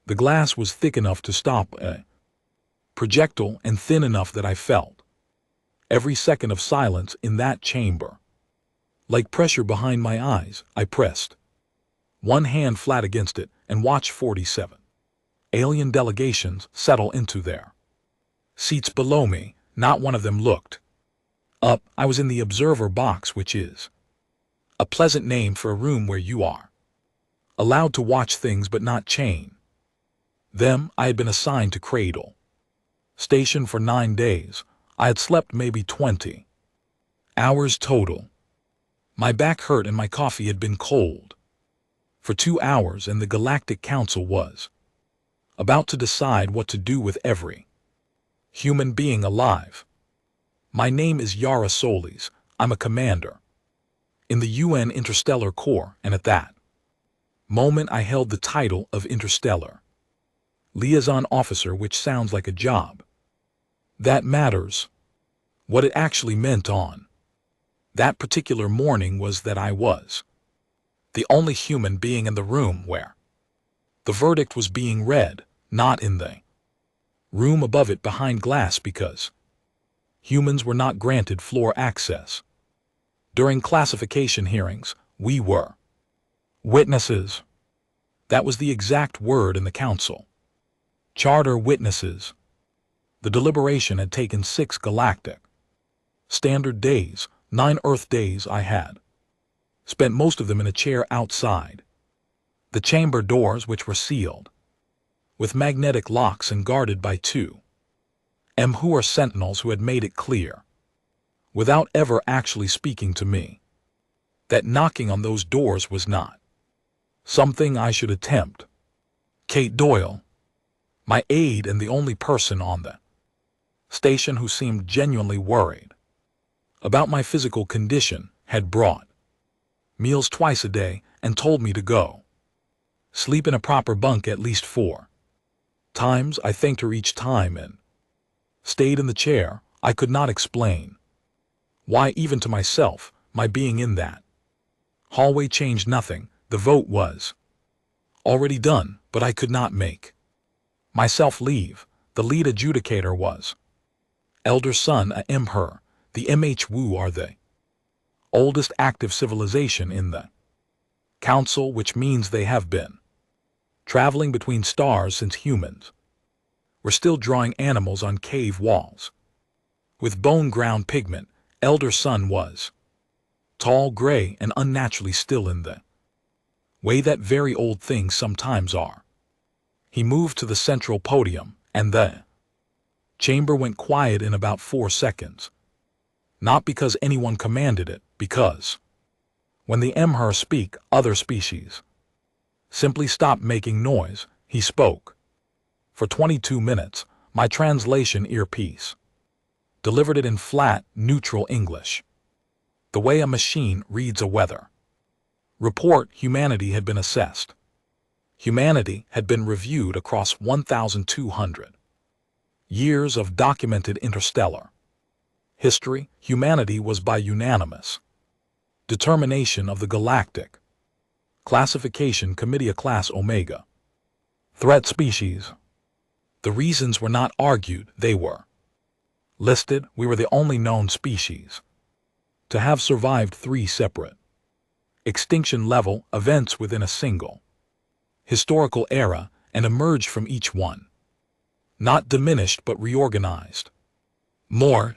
The glass was thick enough to stop a projectile and thin enough that I felt every second of silence in that chamber. Like pressure behind my eyes, I pressed one hand flat against it and watched 47 alien delegations settle into their seats below me. Not one of them looked up. I was in the observer box, which is a pleasant name for a room where you are allowed to watch things but not chain them. I had been assigned to Cradle Station for 9 days. I had slept maybe 20 hours total. My back hurt and my coffee had been cold for 2 hours, and the Galactic Council was about to decide what to do with every human being alive. My name is Yara Solis. I'm a commander in the UN Interstellar Corps, and at that moment I held the title of Interstellar Liaison Officer, which sounds like a job that matters. What it actually meant on that particular morning was that I was the only human being in the room where the verdict was being read, not in the room above it behind glass, because humans were not granted floor access. During classification hearings, we were witnesses. That was the exact word in the council charter, witnesses. The deliberation had taken 6 galactic standard days, 9 Earth days. I had spent most of them in a chair outside the chamber doors, which were sealed with magnetic locks and guarded by 2 who are sentinels who had made it clear, without ever actually speaking to me, that knocking on those doors was not something I should attempt. Kate Doyle, my aide and the only person on the station who seemed genuinely worried about my physical condition, had brought meals twice a day and told me to go sleep in a proper bunk at least 4 times. I thanked her each time and stayed in the chair. I could not explain why, even to myself, my being in that hallway changed nothing. The vote was already done, but I could not make myself leave. The lead adjudicator was elder son her. The MHW are the oldest active civilization in the council, which means they have been traveling between stars since humans were still drawing animals on cave walls with bone ground pigment. Elder son was tall, gray, and unnaturally still in the way that very old things sometimes are. He moved to the central podium, and the chamber went quiet in about 4 seconds. Not because anyone commanded it, because when the Emher speak, other species simply stop making noise. He spoke for 22 minutes. My translation earpiece delivered it in flat, neutral English, the way a machine reads a weather report. Humanity had been assessed. Humanity had been reviewed across 1,200 years of documented interstellar history. Humanity was by unanimous determination of the Galactic Classification Committee a Class Omega threat species. The reasons were not argued, they were listed. We were the only known species to have survived 3 separate extinction level events within a single historical era and emerged from each one, not diminished but reorganized, more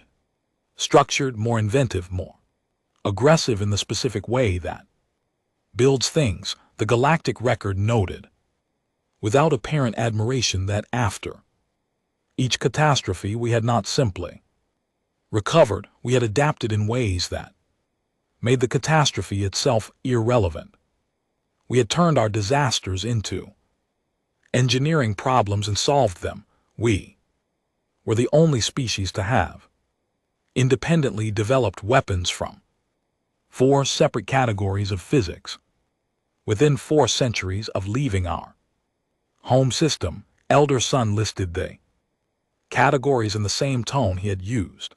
structured, more inventive, more aggressive in the specific way that builds things. The Galactic Record noted without apparent admiration that after each catastrophe we had not simply recovered, we had adapted in ways that made the catastrophe itself irrelevant. We had turned our disasters into engineering problems and solved them. We were the only species to have independently developed weapons from 4 separate categories of physics within 4 centuries of leaving our home system. Elder son listed the categories in the same tone he had used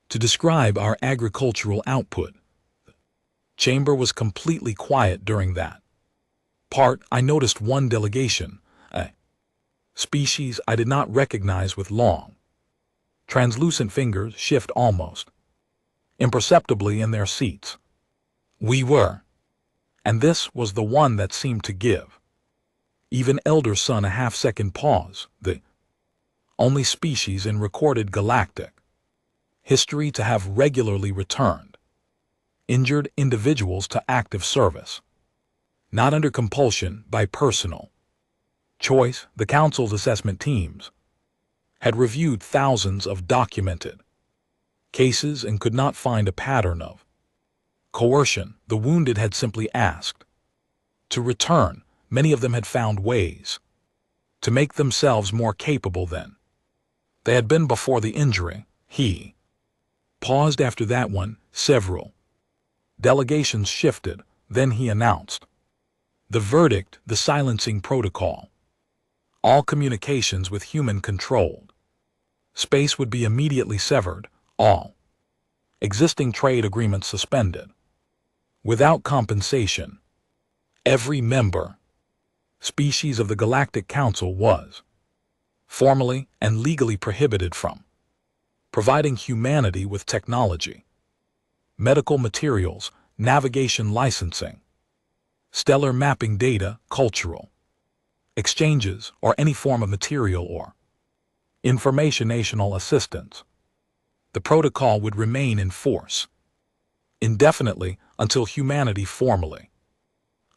to describe our agricultural output. The chamber was completely quiet during that part. I noticed one delegation, a Species I did not recognize with long, translucent fingers shift almost imperceptibly in their seats. We were, and this was the one that seemed to give even elder son a half-second pause, the only species in recorded galactic history to have regularly returned injured individuals to active service, not under compulsion, by personal choice. The Council's assessment teams had reviewed thousands of documented cases and could not find a pattern of coercion. The wounded had simply asked to return. Many of them had found ways to make themselves more capable than they had been before the injury. He paused after that one. Several delegations shifted. Then he announced the verdict: the silencing protocol. All communications with human-controlled space would be immediately severed, all existing trade agreements suspended, without compensation. Every member species of the Galactic Council was formally and legally prohibited from providing humanity with technology, medical materials, navigation licensing, stellar mapping data, cultural exchanges, or any form of material or informational assistance. The protocol would remain in force indefinitely until humanity formally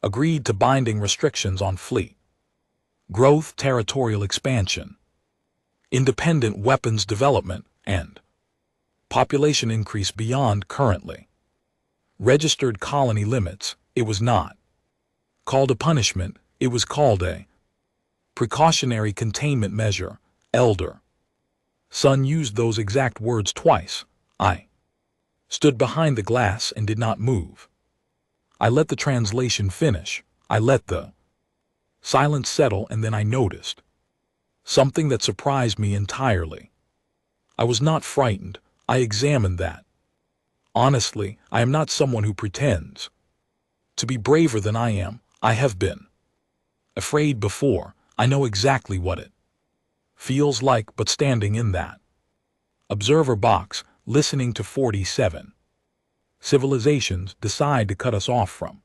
agreed to binding restrictions on fleet growth, territorial expansion, independent weapons development, and population increase beyond currently registered colony limits. It was not called a punishment, it was called a precautionary containment measure. Elder son used those exact words twice. I stood behind the glass and did not move. I let the translation finish. I let the silence settle, and then I noticed something that surprised me entirely. I was not frightened. I examined that. Honestly, I am not someone who pretends to be braver than I am. I have been afraid before. I know exactly what it feels like, but standing in that observer box, listening to 47 civilizations decide to cut us off from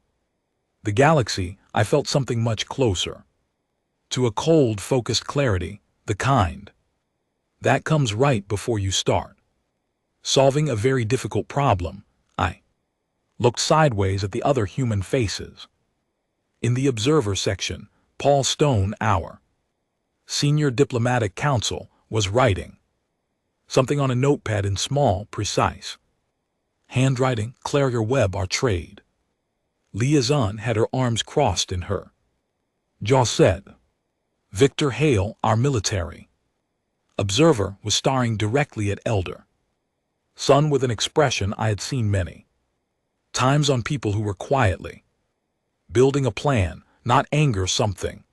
the galaxy, I felt something much closer to a cold, focused clarity, the kind that comes right before you start solving a very difficult problem. I looked sideways at the other human faces. In the observer section, Paul Stone, our senior diplomatic counsel, was writing something on a notepad in small, precise handwriting. Claire Webb, our trade liaison, had her arms crossed in her jaw said. Victor Hale, our military observer, was staring directly at Elder son with an expression I had seen many times on people who were quietly building a plan, not anger, something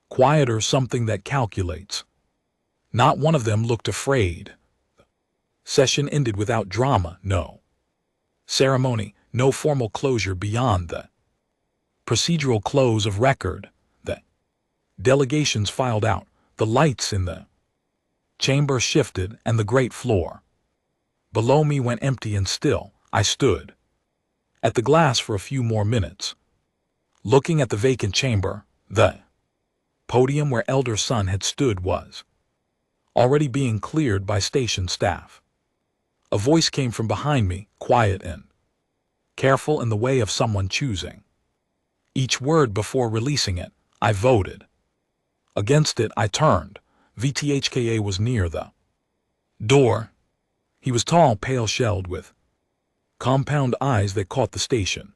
quieter, something that calculates. Not one of them looked afraid. Session ended without drama, no ceremony, no formal closure beyond the procedural close of record. The delegations filed out, the lights in the chamber shifted, and the great floor below me went empty and still. I stood at the glass for a few more minutes, looking at the vacant chamber. The podium where Elder Son had stood was already being cleared by station staff. A voice came from behind me, quiet and careful, in the way of someone choosing each word before releasing it. I voted against it. I turned. VTHKA was near the door. He was tall, pale-shelled, with compound eyes that caught the station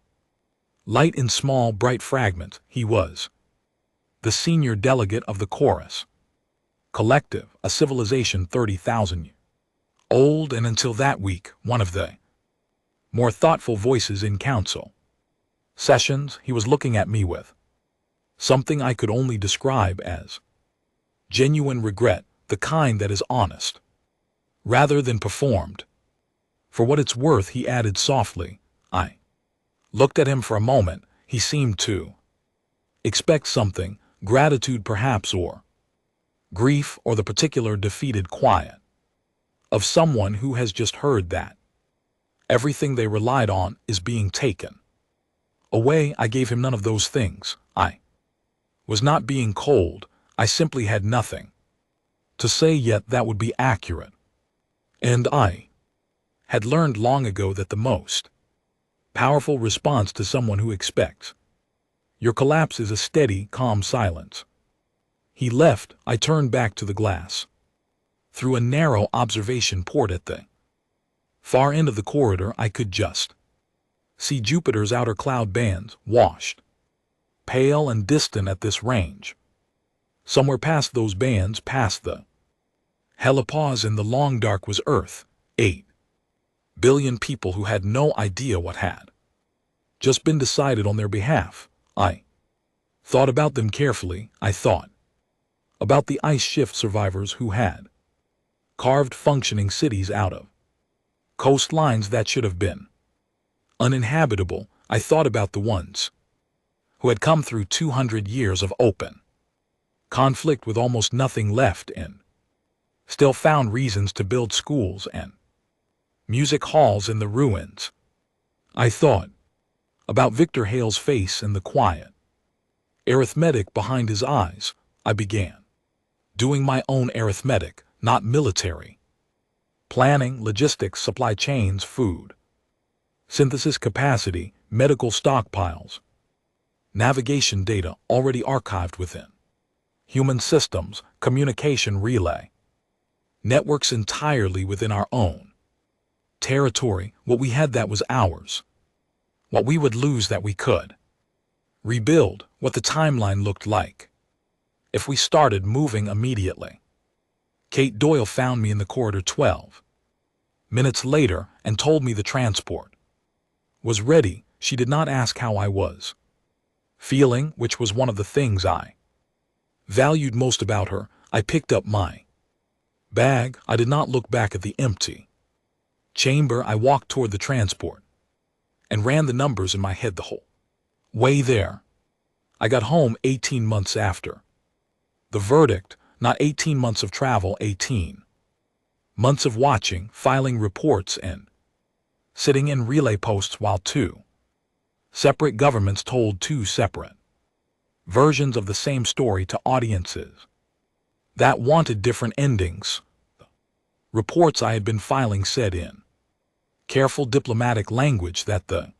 light in small, bright fragments. He was the senior delegate of the Chorus Collective, a civilization 30,000 years old, and until that week, one of the more thoughtful voices in council sessions. He was looking at me with something I could only describe as genuine regret, the kind that is honest rather than performed. For what it's worth, he added softly. I looked at him for a moment. He seemed to expect something, gratitude perhaps, or grief, or the particular defeated quiet of someone who has just heard that everything they relied on is being taken away. I gave him none of those things. I was not being cold. I simply had nothing to say yet that would be accurate. And I had learned long ago that the most powerful response to someone who expects your collapse is a steady, calm silence. He left. I turned back to the glass. Through a narrow observation port at the far end of the corridor, I could just see Jupiter's outer cloud bands, washed, pale and distant at this range. Somewhere past those bands, past the helipause in the long dark, was Earth. 8 billion people who had no idea what had just been decided on their behalf. I thought about them carefully. I thought about the ice shift survivors who had carved functioning cities out of coastlines that should have been uninhabitable. I thought about the ones who had come through 200 years of open conflict with almost nothing left and still found reasons to build schools and music halls in the ruins. I thought about Victor Hale's face and the quiet arithmetic behind his eyes. I began doing my own arithmetic, not military planning, logistics, supply chains, food synthesis capacity, medical stockpiles, navigation data already archived within human systems, communication relay networks entirely within our own territory. What we had that was ours, what we would lose that we could rebuild, what the timeline looked like if we started moving immediately. Kate Doyle found me in the corridor 12 minutes later and told me the transport was ready. She did not ask how I was feeling, which was one of the things I valued most about her. I picked up my bag. I did not look back at the empty chamber. I walked toward the transport and ran the numbers in my head the whole way there. I got home 18 months after the verdict, not 18 months of travel, 18 months of watching, filing reports, and sitting in relay posts while two separate governments told two separate versions of the same story to audiences that wanted different endings. The reports I had been filing said in careful diplomatic language that the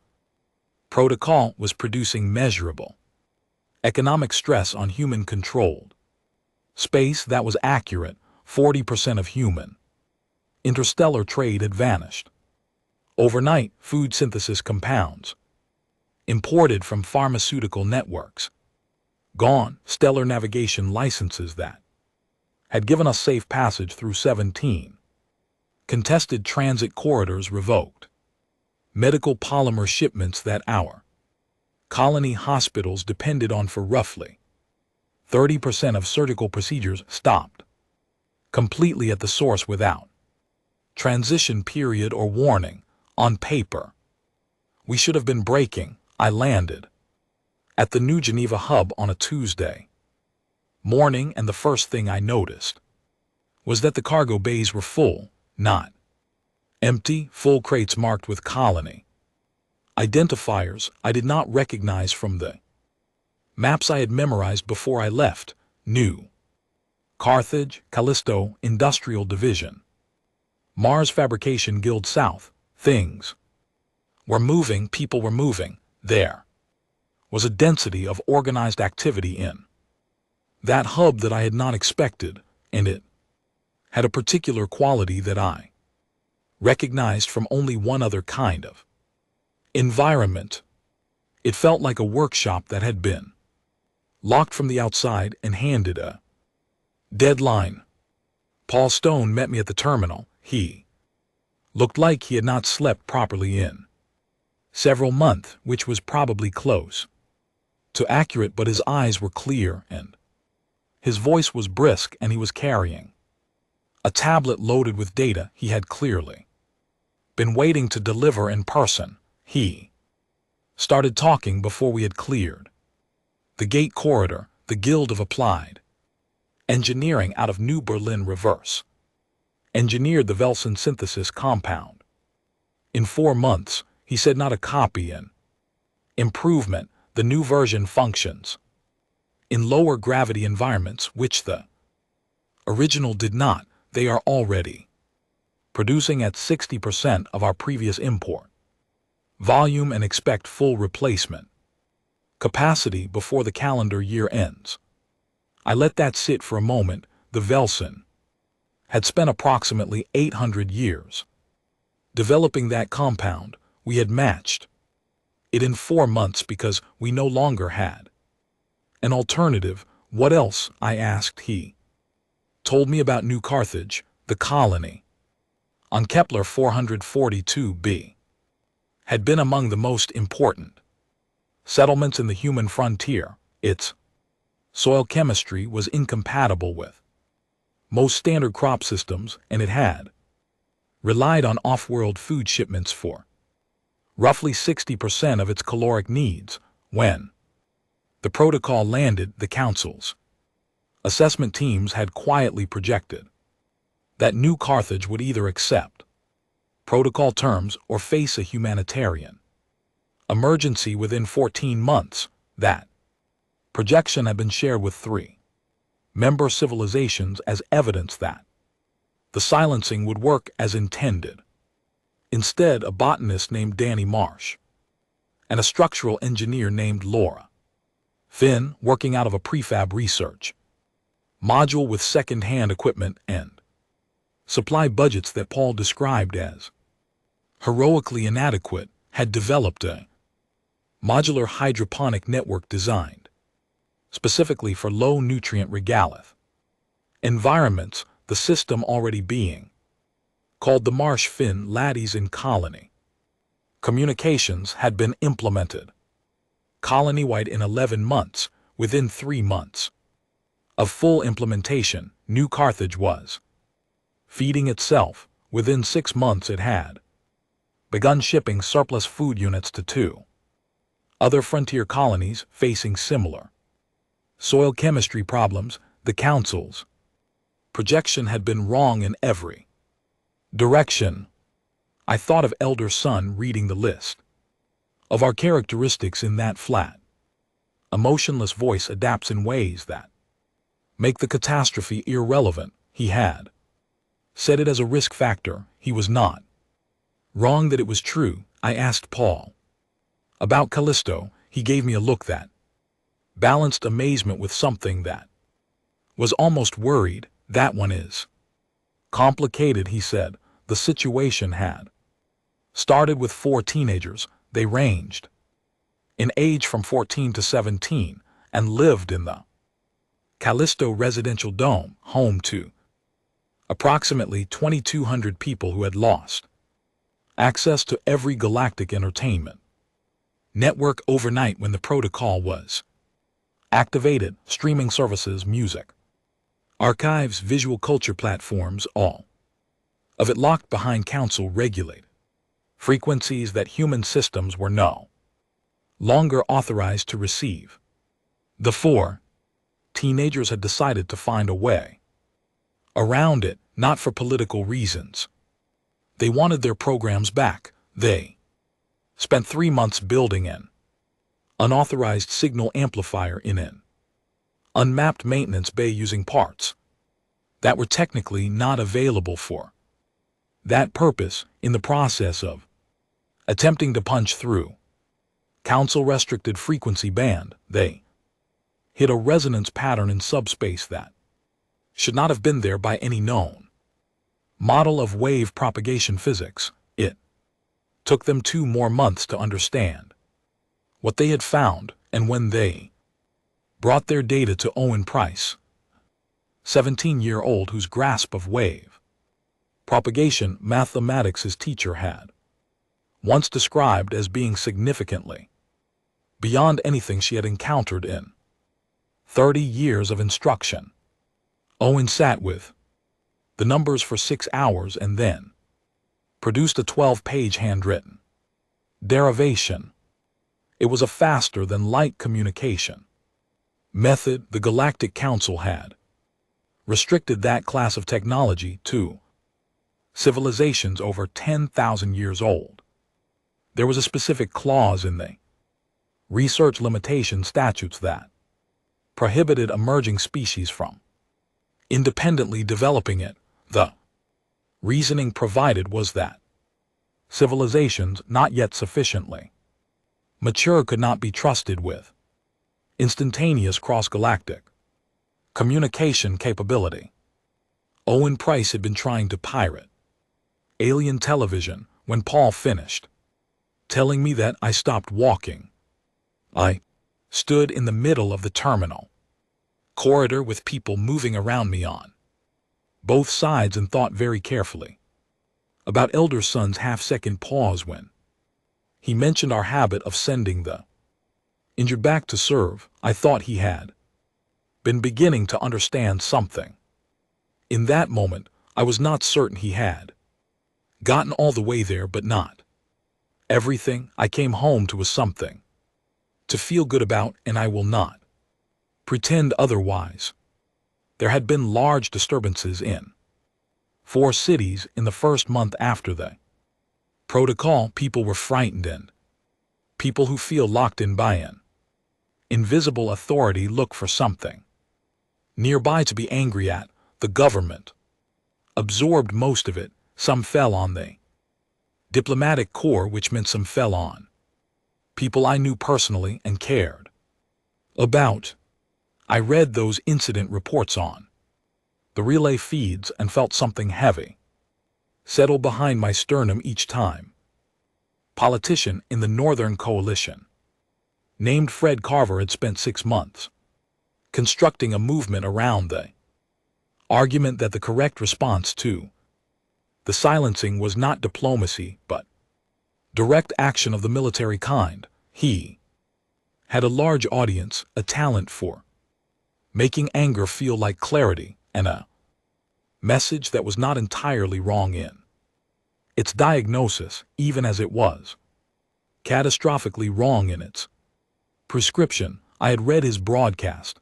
protocol was producing measurable economic stress on human-controlled space. That was accurate. 40% of human interstellar trade had vanished overnight. Food synthesis compounds imported from pharmaceutical networks gone. Stellar navigation licenses that had given us safe passage through 17 contested transit corridors revoked. Medical polymer shipments that our colony hospitals depended on for roughly 30% of surgical procedures stopped completely at the source without transition period or warning. On paper, we should have been breaking. I landed at the New Geneva hub on a Tuesday morning, and the first thing I noticed was that the cargo bays were full, not empty, full crates marked with colony identifiers I did not recognize from the maps I had memorized before I left. New Carthage, Callisto, Industrial Division, Mars Fabrication Guild South. Things were moving, people were moving. There was a density of organized activity in that hub that I had not expected, and it had a particular quality that I recognized from only one other kind of environment. It felt like a workshop that had been locked from the outside and handed a deadline. Paul Stone met me at the terminal. He looked like he had not slept properly in several months, which was probably close to accurate, but his eyes were clear and his voice was brisk, and he was carrying a tablet loaded with data he had clearly been waiting to deliver in person. He started talking before we had cleared the gate corridor. The Guild of Applied Engineering out of New Berlin reverse. Engineered the Velson synthesis compound. In 4 months, he said, not a copy in. Improvement, the new version functions. In lower gravity environments, which the original did not, they are already producing at 60% of our previous import volume and expect full replacement capacity before the calendar year ends. I let that sit for a moment. The Velson had spent approximately 800 years developing that compound. We had matched it in 4 months because we no longer had an alternative. What else? I asked. He told me about New Carthage, the colony on Kepler 442b. Had been among the most important settlements in the human frontier. Its soil chemistry was incompatible with most standard crop systems, and it had relied on off-world food shipments for roughly 60% of its caloric needs. When the protocol landed, the council's assessment teams had quietly projected that New Carthage would either accept protocol terms or face a humanitarian emergency within 14 months. That projection had been shared with 3 member civilizations as evidence that the silencing would work as intended. Instead, a botanist named Danny Marsh and a structural engineer named Laura Finn, working out of a prefab research module with second-hand equipment and supply budgets that Paul described as heroically inadequate, had developed a modular hydroponic network designed specifically for low-nutrient regolith environments, the system already being called the Marsh-Finn Laddies in Colony. Communications had been implemented colony-wide in 11 months. Within 3 months of full implementation, New Carthage was feeding itself. Within 6 months it had begun shipping surplus food units to 2 other frontier colonies facing similar soil chemistry problems. The council's projection had been wrong in every direction. I thought of elder son reading the list of our characteristics in that flat, emotionless voice adapts in ways that make the catastrophe irrelevant. He had said it as a risk factor. He was not wrong that it was true. I asked Paul about Callisto. He gave me a look that balanced amazement with something that was almost worried. That one is complicated, he said. The situation had started with 4 teenagers. They ranged in age from 14 to 17 and lived in the Callisto residential dome, home to approximately 2,200 people who had lost access to every galactic entertainment network overnight when the protocol was activated. Streaming services, music, archives, visual culture platforms, all of it locked behind council regulated frequencies that human systems were no longer authorized to receive. The 4 teenagers had decided to find a way around it, not for political reasons. They wanted their programs back. They spent 3 months building an unauthorized signal amplifier in an unmapped maintenance bay using parts that were technically not available for that purpose. In the process of attempting to punch through council-restricted frequency band, they hit a resonance pattern in subspace that should not have been there by any known model of wave propagation physics. It took them 2 more months to understand what they had found, and when they brought their data to Owen Price, 17-year-old whose grasp of wave propagation mathematics his teacher had once described as being significantly beyond anything she had encountered in 30 years of instruction, Owen sat with the numbers for 6 hours and then produced a 12-page handwritten derivation. It was a faster-than-light communication method the Galactic Council had restricted that class of technology to civilizations over 10,000 years old. There was a specific clause in the research limitation statutes that prohibited emerging species from independently developing it. The reasoning provided was that civilizations not yet sufficiently mature could not be trusted with instantaneous cross-galactic communication capability. Owen Price had been trying to pirate alien television when Paul finished telling me that. I stopped walking. I stood in the middle of the terminal corridor with people moving around me on both sides and thought very carefully about Elder Son's half-second pause when he mentioned our habit of sending the injured back to serve. I thought he had been beginning to understand something. In that moment, I was not certain he had gotten all the way there, but not everything. I came home to a something to feel good about, and I will not pretend otherwise. There had been large disturbances in 4 cities in the first month after the protocol. People were frightened, and people who feel locked in by an invisible authority look for something nearby to be angry at. The government absorbed most of it. Some fell on the diplomatic corps, which meant some fell on people I knew personally and cared about. I read those incident reports on the relay feeds and felt something heavy settle behind my sternum each time. Politician in the Northern Coalition named Fred Carver had spent 6 months constructing a movement around the argument that the correct response to the silencing was not diplomacy but direct action of the military kind. He had a large audience, a talent for making anger feel like clarity, and a message that was not entirely wrong in its diagnosis, even as it was catastrophically wrong in its prescription. I had read his broadcast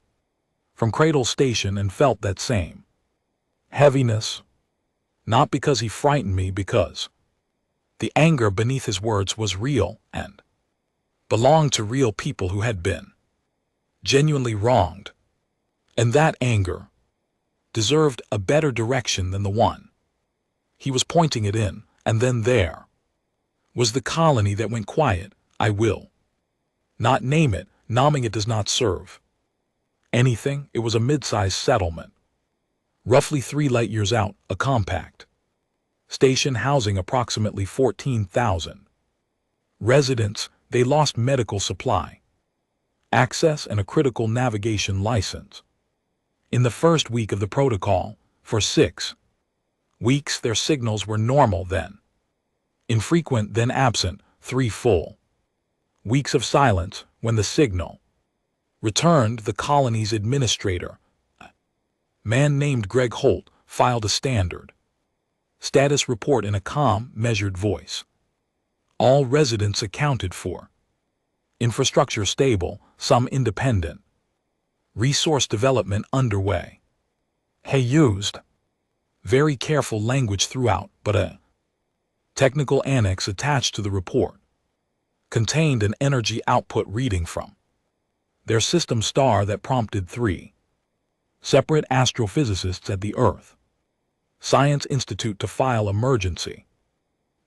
from Cradle Station and felt that same heaviness, not because he frightened me, because the anger beneath his words was real and belonged to real people who had been genuinely wronged, and that anger deserved a better direction than the one he was pointing it in. And then there was the colony that went quiet. I will not name it. Naming it does not serve anything. It was a mid-sized settlement, roughly 3 light years out, a compact station housing approximately 14,000 residents. They lost medical supply access and a critical navigation license in the first week of the protocol. For 6 weeks their signals were normal, then infrequent, then absent. 3 full weeks of silence. When the signal returned, the colony's administrator, a man named Greg Holt, filed a standard status report in a calm, measured voice. All residents accounted for, infrastructure stable, some independent resource development underway. He used very careful language throughout, but a technical annex attached to the report contained an energy output reading from their system star that prompted 3 separate astrophysicists at the Earth Science Institute to file emergency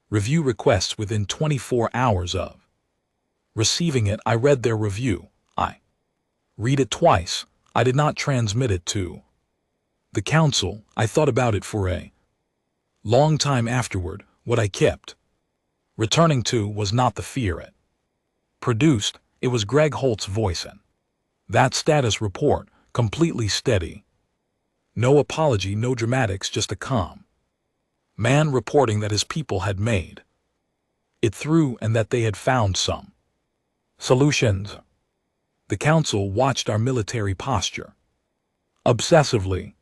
review requests within 24 hours of receiving it. I read their review. I read it twice. I did not transmit it to the council. I thought about it for a long time afterward. What I kept returning to was not the fear it produced. It was Greg Holt's voice and that status report, completely steady. No apology, no dramatics, just a calm man reporting that his people had made it through and that they had found some solutions. The council watched our military posture obsessively.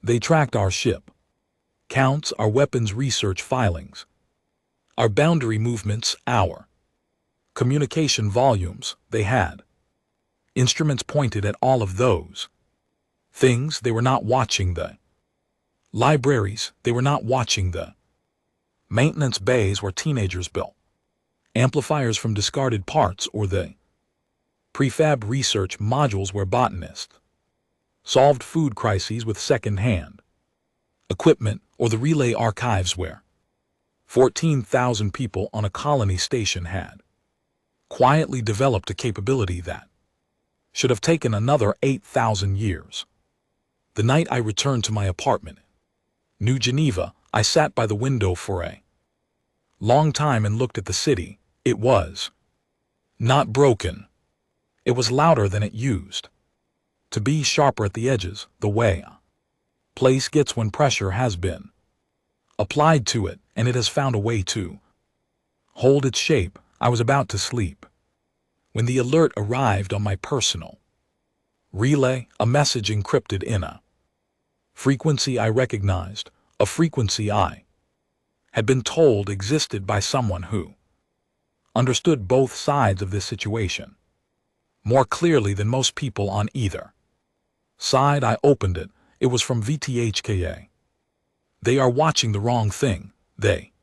They tracked our ship counts, our weapons research filings, our boundary movements, our communication volumes. They had instruments pointed at all of those Things, they were not watching the libraries, they were not watching the maintenance bays where teenagers built amplifiers from discarded parts, or the prefab research modules where botanists solved food crises with second-hand equipment, or the relay archives where 14,000 people on a colony station had quietly developed a capability that should have taken another 8,000 years. The night I returned to my apartment in New Geneva, I sat by the window for a long time and looked at the city. It was not broken. It was louder than it used to be, sharper at the edges, the way a place gets when pressure has been applied to it and it has found a way to hold its shape. I was about to sleep when the alert arrived on my personal relay, a message encrypted in a frequency I recognized, a frequency I had been told existed by someone who understood both sides of this situation more clearly than most people on either side. I opened it. It was from VTHKA. They are watching the wrong thing. They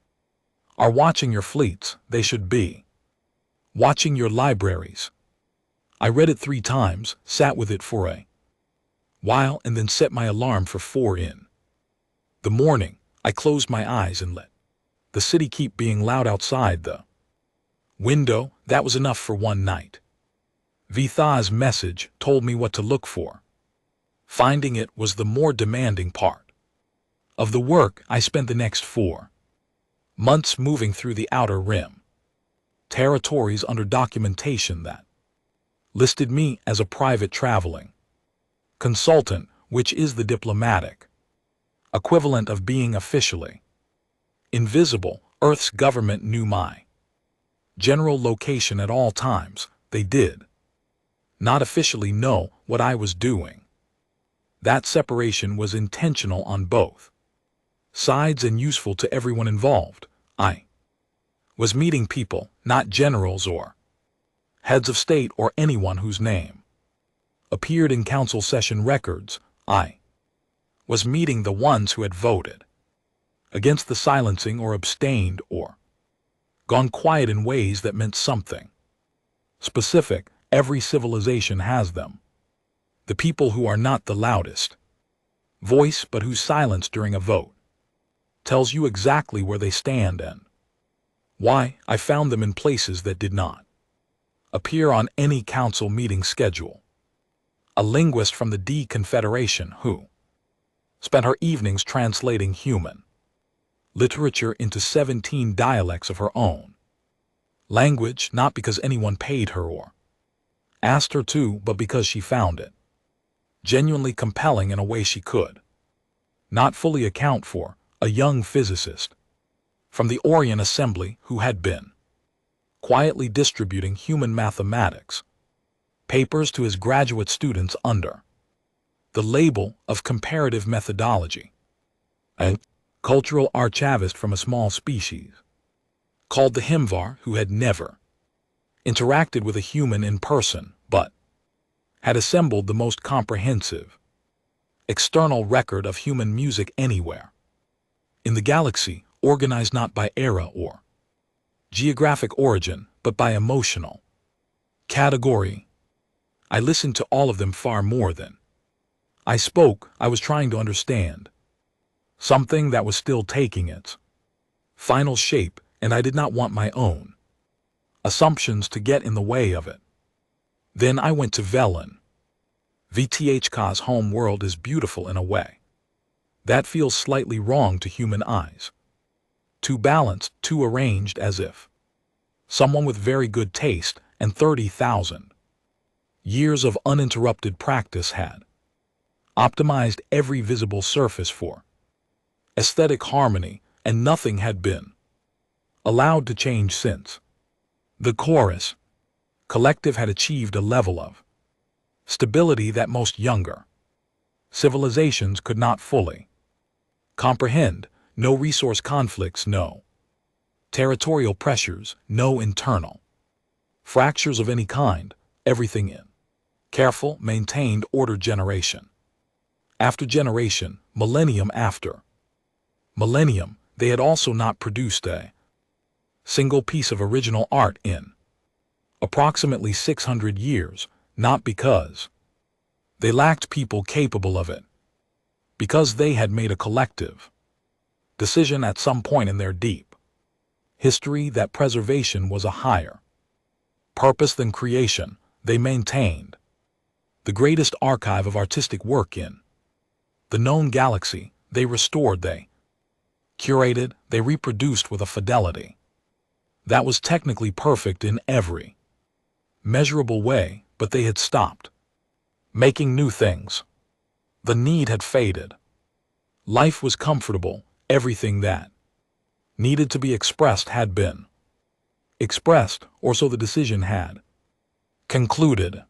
are watching your fleets. They should be watching your libraries. I read it 3 times, sat with it for a while, and then set my alarm for 4 in the morning. I closed my eyes and let the city keep being loud outside the window. That was enough for one night. Vitha's message told me what to look for. Finding it was the more demanding part of the work. I spent the next 4 months moving through the outer rim territories under documentation that listed me as a private traveling consultant, which is the diplomatic equivalent of being officially invisible. Earth's government knew my general location at all times. They did not officially know what I was doing. That separation was intentional on both sides and useful to everyone involved. I was meeting people, not generals or heads of state or anyone whose name appeared in council session records. I was meeting the ones who had voted against the silencing or abstained or gone quiet in ways that meant something specific. Every civilization has them. The people who are not the loudest voice but whose silence during a vote tells you exactly where they stand and why. I found them in places that did not appear on any council meeting schedule. A linguist from the D Confederation who spent her evenings translating human literature into 17 dialects of her own language, not because anyone paid her or asked her to, but because she found it genuinely compelling in a way she could not fully account for. A young physicist from the Orion Assembly who had been quietly distributing human mathematics papers to his graduate students under the label of comparative methodology. A cultural archivist from a small species called the Himvar, who had never interacted with a human in person but had assembled the most comprehensive external record of human music anywhere in the galaxy, organized not by era or geographic origin, but by emotional category. I listened to all of them far more than I spoke. I was trying to understand something that was still taking its final shape, and I did not want my own assumptions to get in the way of it. Then I went to Velen. VTHK's home world is beautiful in a way that feels slightly wrong to human eyes. Too balanced, too arranged, as if someone with very good taste and 30,000 years of uninterrupted practice had optimized every visible surface for aesthetic harmony, and nothing had been allowed to change since. The chorus collective had achieved a level of stability that most younger civilizations could not fully comprehend. No resource conflicts, no territorial pressures, no internal fractures of any kind, everything in careful, maintained order generation. After generation, millennium after millennium, they had also not produced a single piece of original art in approximately 600 years, not because they lacked people capable of it, because they had made a collective decision at some point in their deep history that preservation was a higher purpose than creation. They maintained the greatest archive of artistic work in the known galaxy. They restored, they curated, they reproduced with a fidelity that was technically perfect in every measurable way, but they had stopped making new things. The need had faded. Life was comfortable. Everything that needed to be expressed had been expressed, or so the decision had concluded.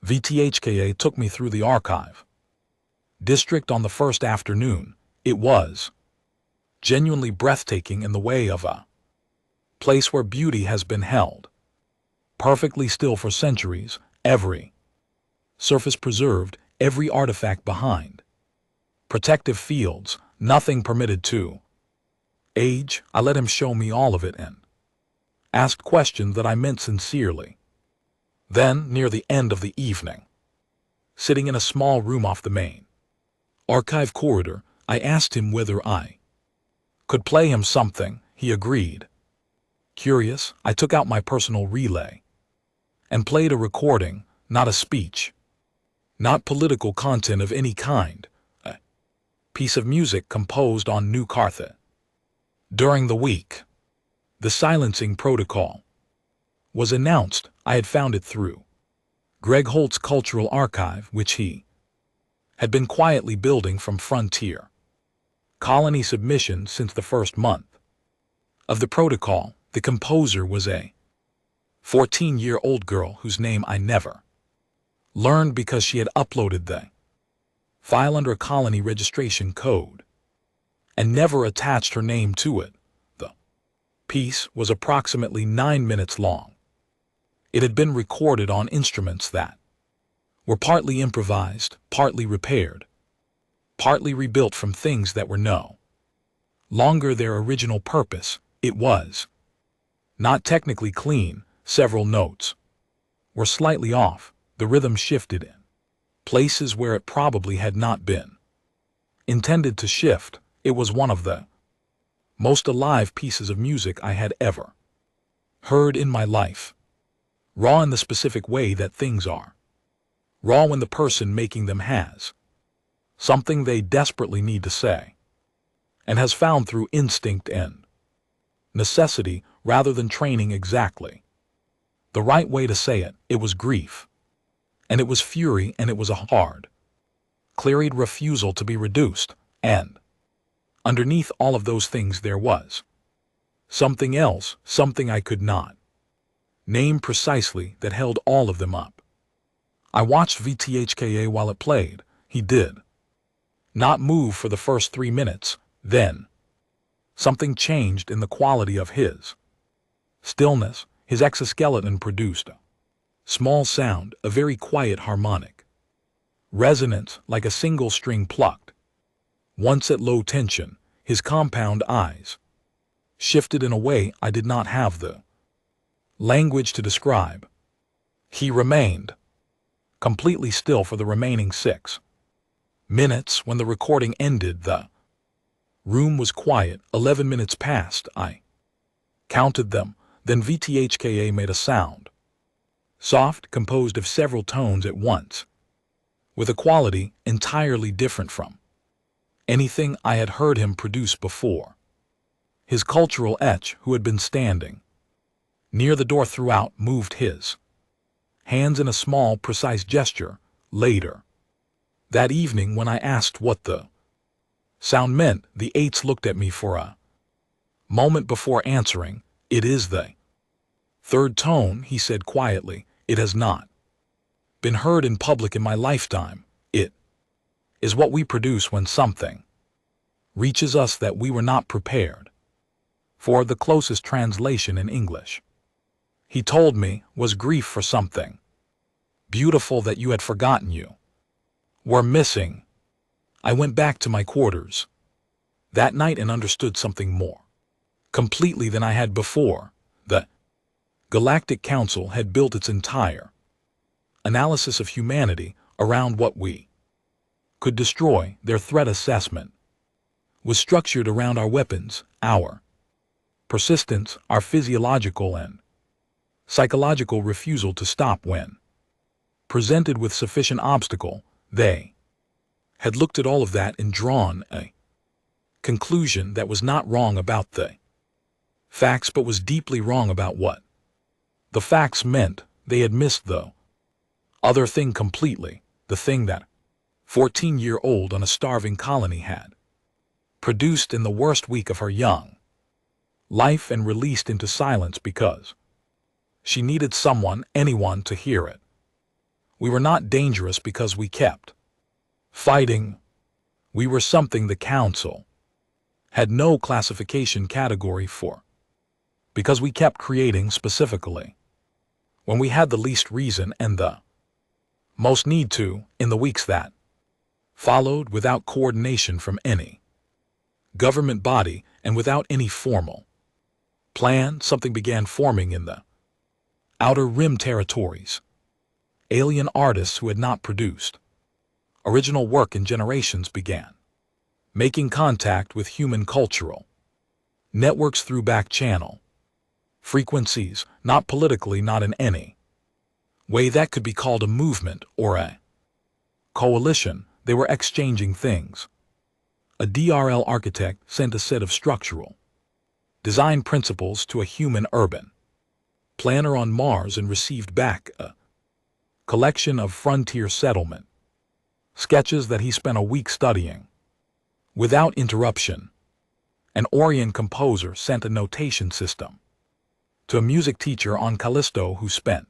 VTHKA took me through the archive district on the first afternoon. It was genuinely breathtaking in the way of a place where beauty has been held perfectly still for centuries, every surface preserved, every artifact behind protective fields, nothing permitted to age. I let him show me all of it and asked questions that I meant sincerely. Then, near the end of the evening, sitting in a small room off the main archive corridor, I asked him whether I could play him something. He agreed. Curious, I took out my personal relay and played a recording, not a speech, not political content of any kind, a piece of music composed on New Cartha. During the week, the silencing protocol was announced. I had found it through Greg Holt's cultural archive, which he had been quietly building from frontier colony submissions since the first month of the protocol. The composer was a 14-year-old girl whose name I never learned because she had uploaded the file under a colony registration code and never attached her name to it. The piece was approximately 9 minutes long. It had been recorded on instruments that were partly improvised, partly repaired, partly rebuilt from things that were no longer their original purpose. It was not technically clean. Several notes were slightly off. The rhythm shifted in places where it probably had not been intended to shift. It was one of the most alive pieces of music I had ever heard in my life. Raw in the specific way that things are. Raw when the person making them has something they desperately need to say and has found through instinct and necessity rather than training exactly the right way to say it. It was grief, and it was fury, and it was a hard, clear-eyed refusal to be reduced, and underneath all of those things there was something else, something I could not name precisely, that held all of them up. I watched VTHKA while it played. He did not move for the first 3 minutes. Then something changed in the quality of his stillness. His exoskeleton produced a small sound, a very quiet harmonic resonance, like a single string plucked. Once at low tension, his compound eyes shifted in a way I did not have the language to describe. He remained completely still for the remaining 6 minutes. When the recording ended, the room was quiet. 11 minutes passed. I counted them. Then VTHKA made a sound, soft, composed of several tones at once, with a quality entirely different from anything I had heard him produce before. His cultural etch, who had been standing near the door throughout, moved his hands in a small, precise gesture. Later that evening, when I asked what the sound meant, the eights looked at me for a moment before answering. It is the third tone, he said quietly. It has not been heard in public in my lifetime. It is what we produce when something reaches us that we were not prepared for. The closest translation in English, he told me, was grief for something beautiful that you had forgotten you were missing. I went back to my quarters that night and understood something more completely than I had before. The Galactic Council had built its entire analysis of humanity around what we could destroy. Their threat assessment was structured around our weapons, our persistence, our physiological and psychological refusal to stop when presented with sufficient obstacle. They had looked at all of that and drawn a conclusion that was not wrong about the facts but was deeply wrong about what the facts meant. They had missed the other thing completely, the thing that 14-year-old on a starving colony had produced in the worst week of her young life and released into silence because she needed someone, anyone, to hear it. We were not dangerous because we kept fighting. We were something the Council had no classification category for, because we kept creating specifically when we had the least reason and the most need to. In the weeks that followed, without coordination from any government body and without any formal plan, something began forming in the Outer Rim territories. Alien artists who had not produced original work in generations began making contact with human cultural networks through back-channel frequencies, not politically, not in any way that could be called a movement or a coalition. They were exchanging things. A DRL architect sent a set of structural design principles to a human urban planner on Mars and received back a collection of frontier settlement sketches that he spent a week studying without interruption. An Orion composer sent a notation system to a music teacher on Callisto who spent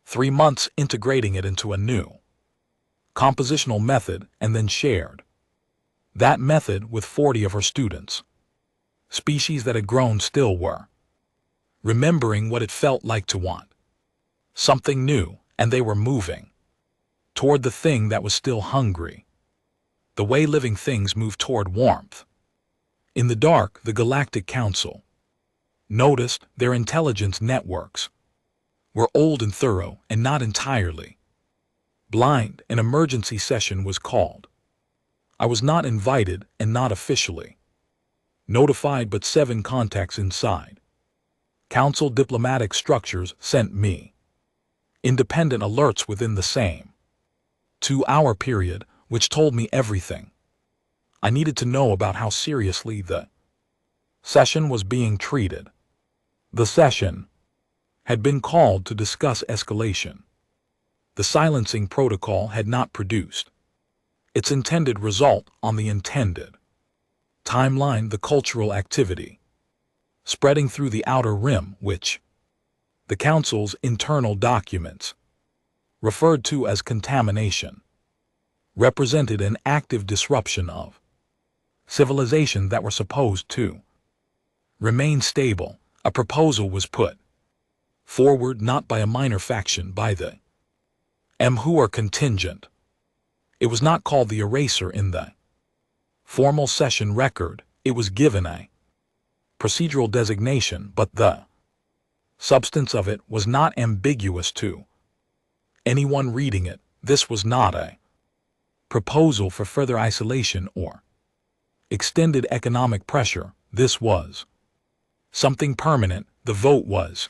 3 months integrating it into a new compositional method and then shared that method with 40 of her students. Species that had grown still were remembering what it felt like to want something new, and they were moving toward the thing that was still hungry, the way living things move toward warmth. In the dark, the Galactic Council noticed their intelligence networks were old and thorough and not entirely blind. An emergency session was called. I was not invited and not officially notified, but 7 contacts inside Council diplomatic structures sent me independent alerts within the same 2-hour period, which told me everything I needed to know about how seriously the session was being treated. The session had been called to discuss escalation. The silencing protocol had not produced its intended result on the intended timeline. The cultural activity spreading through the Outer Rim, which the Council's internal documents referred to as contamination, represented an active disruption of civilization that were supposed to remain stable. A proposal was put forward not by a minor faction, by the who are contingent. It was not called the Eraser in the formal session record. It was given a procedural designation, but the substance of it was not ambiguous to anyone reading it. This was not a proposal for further isolation or extended economic pressure. This was something permanent. The vote was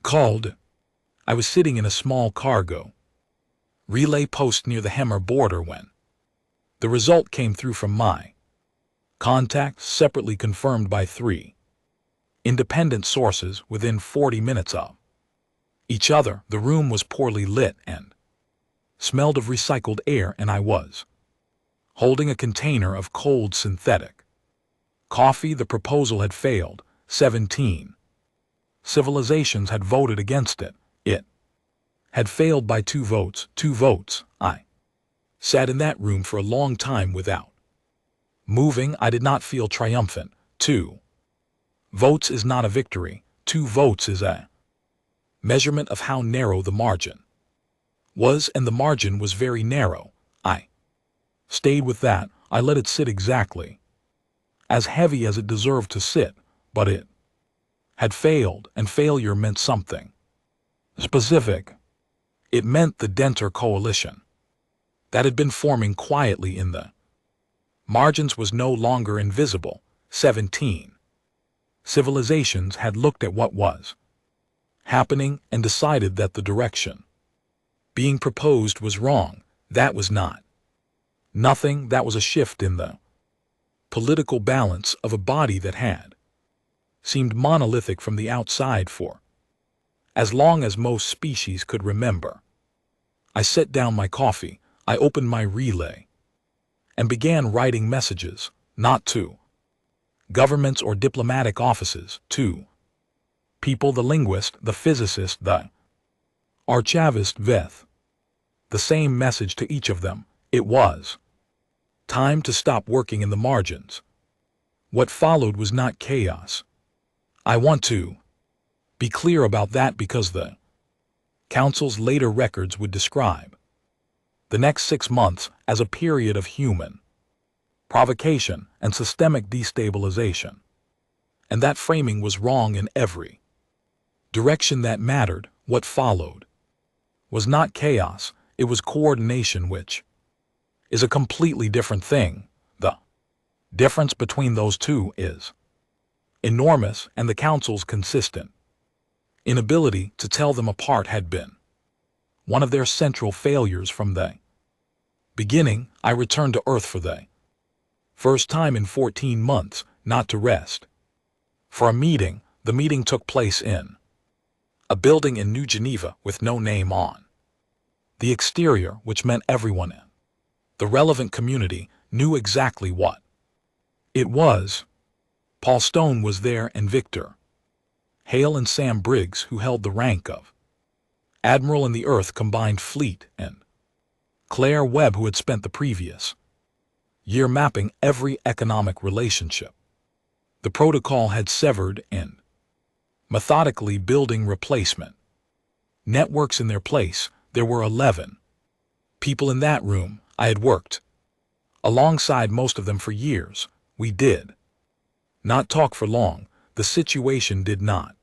called. I was sitting in a small cargo relay post near the Hemmer border when the result came through from my contacts, separately confirmed by 3 independent sources within 40 minutes of each other. The room was poorly lit and smelled of recycled air, and I was holding a container of cold synthetic coffee. The proposal had failed. 17 civilizations had voted against it. It had failed by 2 votes. 2 votes. I sat in that room for a long time without moving. I did not feel triumphant. 2 votes is not a victory. 2 votes is a measurement of how narrow the margin was, and the margin was very narrow. I Stayed with that, I let it sit exactly as heavy as it deserved to sit, but it had failed, and failure meant something specific. It meant the Denter coalition that had been forming quietly in the margins was no longer invisible. 17 civilizations had looked at what was happening and decided that the direction being proposed was wrong. That was not nothing. That was a shift in the political balance of a body that had seemed monolithic from the outside for as long as most species could remember. I set down my coffee, I opened my relay, and began writing messages, not to governments or diplomatic offices, to people, the linguist, the physicist, the archivist, Veth. The same message to each of them. It was time to stop working in the margins. What followed was not chaos. I want to be clear about that because the Council's later records would describe the next 6 months as a period of human provocation and systemic destabilization. And that framing was wrong in every direction that mattered. What followed was not chaos, it was coordination, which is a completely different thing. The difference between those two is enormous, and the Council's consistent inability to tell them apart had been one of their central failures from the beginning. I returned to Earth for the first time in 14 months, not to rest for a meeting. The meeting took place in a building in New Geneva with no name on the exterior, which meant everyone in the relevant community knew exactly what it was. Paul Stone was there, and Victor Hale and Sam Briggs, who held the rank of Admiral in the Earth Combined Fleet, and Claire Webb, who had spent the previous year mapping every economic relationship the protocol had severed and methodically building replacement networks in their place. There were 11 people in that room. I had worked alongside most of them for years. We did not talk for long. The situation did not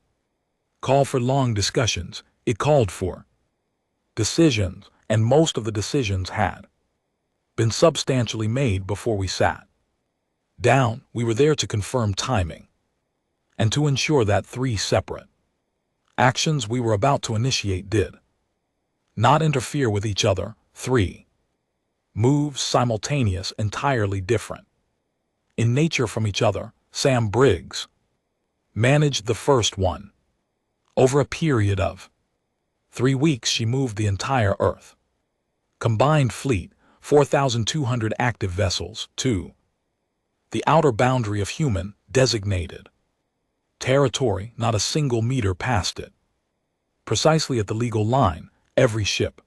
call for long discussions. It called for decisions, and most of the decisions had been substantially made before we sat down. We were there to confirm timing and to ensure that 3 separate actions we were about to initiate did not interfere with each other. 3 moves, simultaneous, entirely different in nature from each other. Sam Briggs managed the first one. Over a period of 3 weeks, she moved the entire Earth Combined Fleet, 4,200 active vessels, to the outer boundary of human designated territory, not a single meter past it. Precisely at the legal line, every ship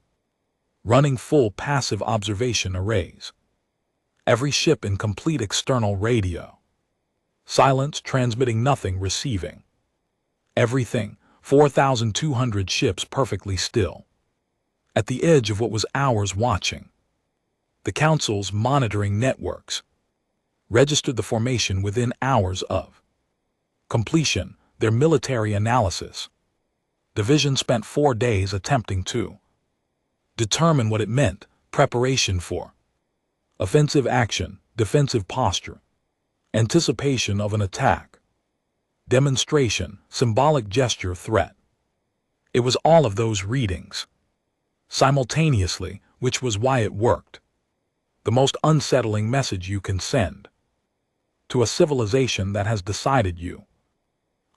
running full passive observation arrays, every ship in complete external radio silence, transmitting nothing, receiving everything. 4,200 ships perfectly still at the edge of what was ours, watching. The Council's monitoring networks registered the formation within hours of completion. Their military analysis division spent 4 days attempting to determine what it meant: preparation for offensive action, defensive posture, anticipation of an attack, demonstration, symbolic gesture, threat. It was all of those readings simultaneously, which was why it worked. The most unsettling message you can send to a civilization that has decided you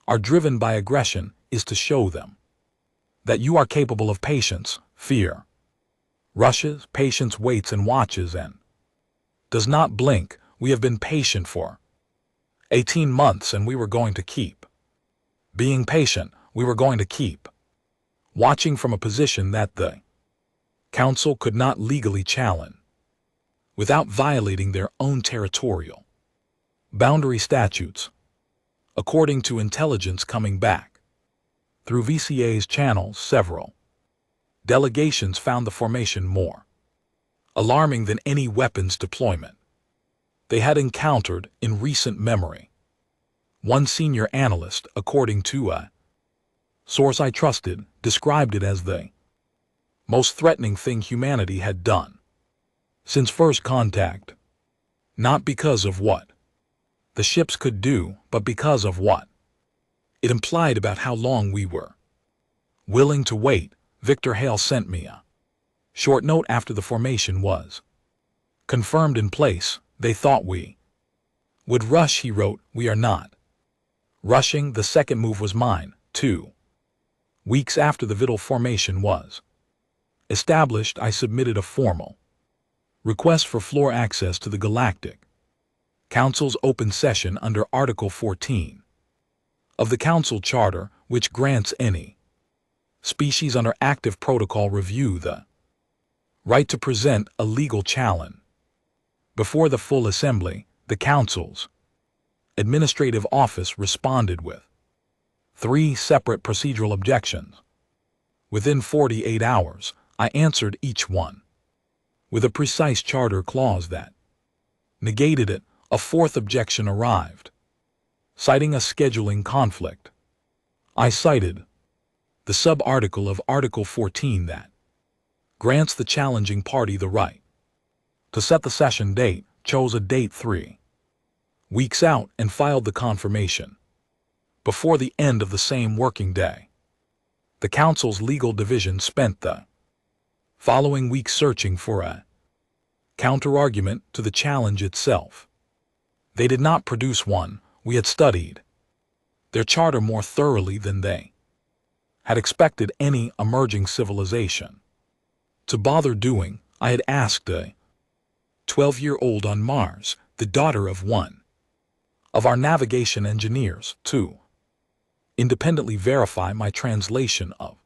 are driven by aggression is to show them that you are capable of patience. Fear rushes, patience waits and watches and does not blink. We have been patient for 18 months, and we were going to keep being patient. We were going to keep watching from a position that the Council could not legally challenge without violating their own territorial boundary statutes. According to intelligence coming back through VCA's channels, several delegations found the formation more alarming than any weapons deployment they had encountered in recent memory. One senior analyst, according to a source I trusted, described it as the most threatening thing humanity had done since first contact. Not because of what the ships could do, but because of what it implied about how long we were willing to wait. Victor Hale sent me a short note after the formation was confirmed in place. They thought we would rush, he wrote. We are not rushing. The second move was mine. 2 weeks after the Vital formation was established, I submitted a formal request for floor access to the Galactic Council's open session under Article 14 of the Council Charter, which grants any species under active protocol review the right to present a legal challenge before the full assembly. The Council's administrative office responded with 3 separate procedural objections. Within 48 hours, I answered each one with a precise charter clause that negated it. A 4th objection arrived, citing a scheduling conflict. I cited the sub-article of Article 14 that grants the challenging party the right to set the session date, chose a date 3 weeks out, and filed the confirmation before the end of the same working day. The Council's legal division spent the following week searching for a counter-argument to the challenge itself. They did not produce one. We had studied their charter more thoroughly than they had expected any emerging civilization to bother doing. I had asked a 12-year-old on Mars, the daughter of one of our navigation engineers, to independently verify my translation of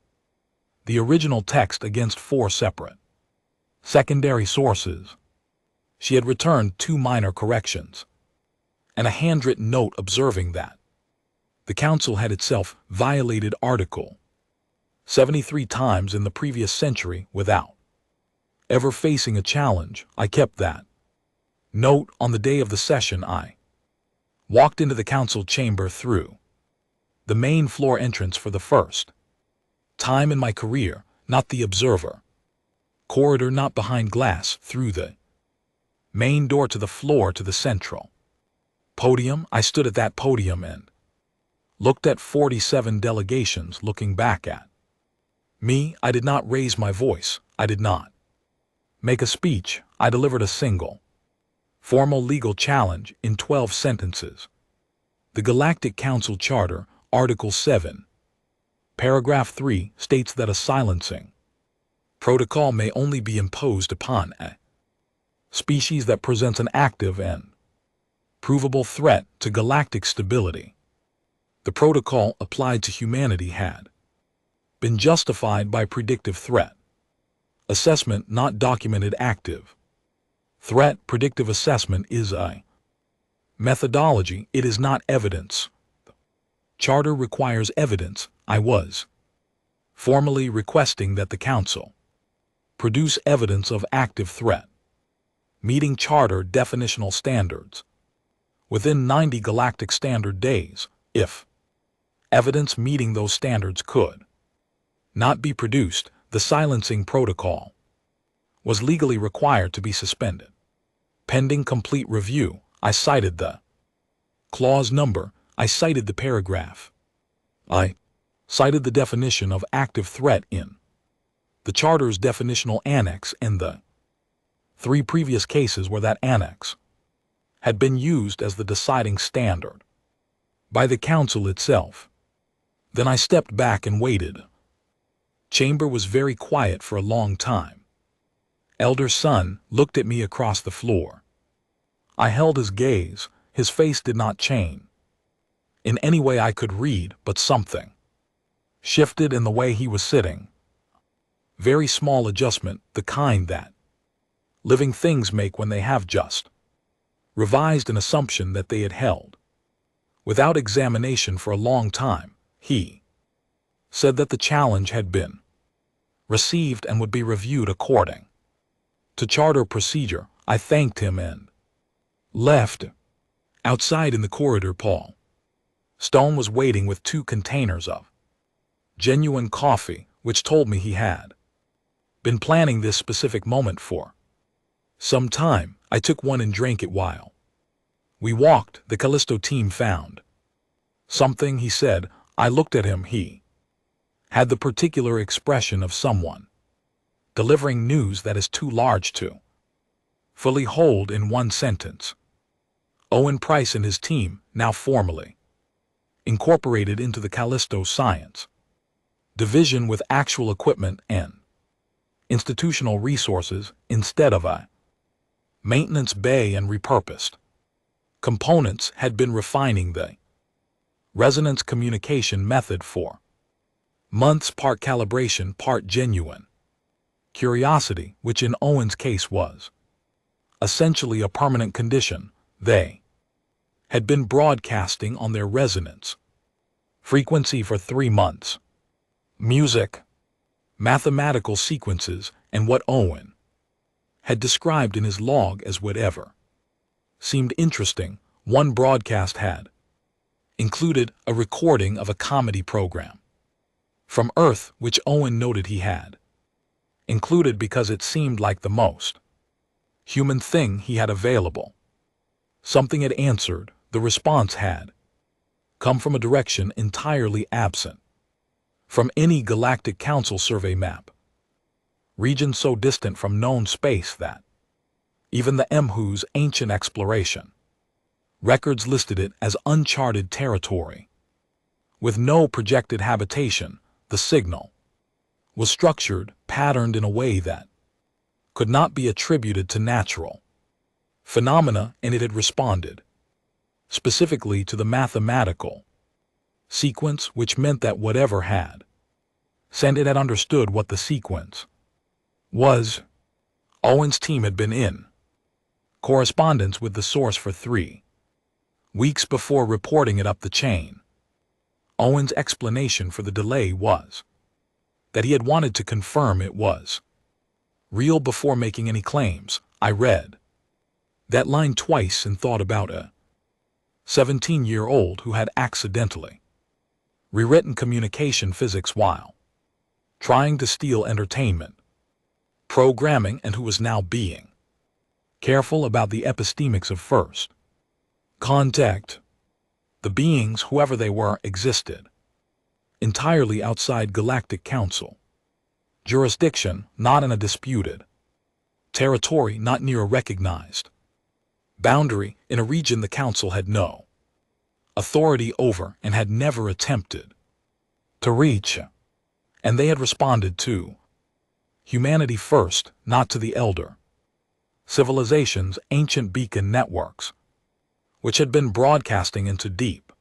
the original text against 4 separate secondary sources. She had returned 2 minor corrections and a handwritten note observing that the Council had itself violated Article 73 times in the previous century without ever facing a challenge. I kept that note. On the day of the session, I walked into the Council chamber through the main floor entrance for the first time in my career, not the observer corridor, not behind glass, through the main door to the floor, to the central podium. I stood at that podium and looked at 47 delegations looking back at me. I did not raise my voice. I did not make a speech. I delivered a single formal legal challenge in 12 sentences. The Galactic Council Charter, Article 7, Paragraph 3, states that a silencing protocol may only be imposed upon a species that presents an active and provable threat to galactic stability. The protocol applied to humanity had been justified by predictive threat assessment, not documented active threat. Predictive assessment is a methodology. It is not evidence. The Charter requires evidence. I was formally requesting that the Council produce evidence of active threat, meeting Charter definitional standards, within 90 galactic standard days. If evidence meeting those standards could not be produced, the silencing protocol was legally required to be suspended. Pending complete review, I cited the clause number. I cited the paragraph. I cited the definition of active threat in the Charter's definitional annex and the 3 previous cases where that annex had been used as the deciding standard by the Council itself. Then I stepped back and waited. Chamber was very quiet for a long time. Elder Son looked at me across the floor. I held his gaze. His face did not change in any way I could read, but something shifted in the way he was sitting. Very small adjustment, the kind that living things make when they have just revised an assumption that they had held without examination for a long time. He said that the challenge had been received and would be reviewed according to charter procedure. I thanked him and left. Outside in the corridor, Paul Stone was waiting with 2 containers of genuine coffee, which told me he had been planning this specific moment for some time. I took one and drank it while we walked. The Callisto team found something, he said. I looked at him. He had the particular expression of someone delivering news that is too large to fully hold in one sentence. Owen Price and his team, now formally incorporated into the Callisto Science Division with actual equipment and institutional resources instead of a maintenance bay and repurposed components, had been refining the resonance communication method for months, part calibration, part genuine curiosity, which in Owen's case was essentially a permanent condition. They had been broadcasting on their resonance frequency for 3 months. Music, mathematical sequences, and what Owen had described in his log as whatever seemed interesting. One broadcast had included a recording of a comedy program from Earth, which Owen noted he had included because it seemed like the most human thing he had available. Something had answered. The response had come from a direction entirely absent from any Galactic Council survey map, region so distant from known space that even the MWHO's ancient exploration records listed it as uncharted territory. With no projected habitation, the signal was structured, patterned in a way that could not be attributed to natural phenomena, and it had responded specifically to the mathematical sequence, which meant that whatever had sent it had understood what the sequence was. Owen's team had been in correspondence with the source for 3 weeks before reporting it up the chain. Owen's explanation for the delay was that he had wanted to confirm it was real before making any claims. I read that line twice and thought about a 17-year-old who had accidentally rewritten communication physics while trying to steal entertainment programming, and who was now being careful about the epistemics of first contact. The beings, whoever they were, existed entirely outside Galactic Council jurisdiction, not in a disputed territory, not near a recognized boundary, in a region the Council had no authority over and had never attempted to reach. And they had responded to humanity first, not to the elder civilization's ancient beacon networks, which had been broadcasting into deep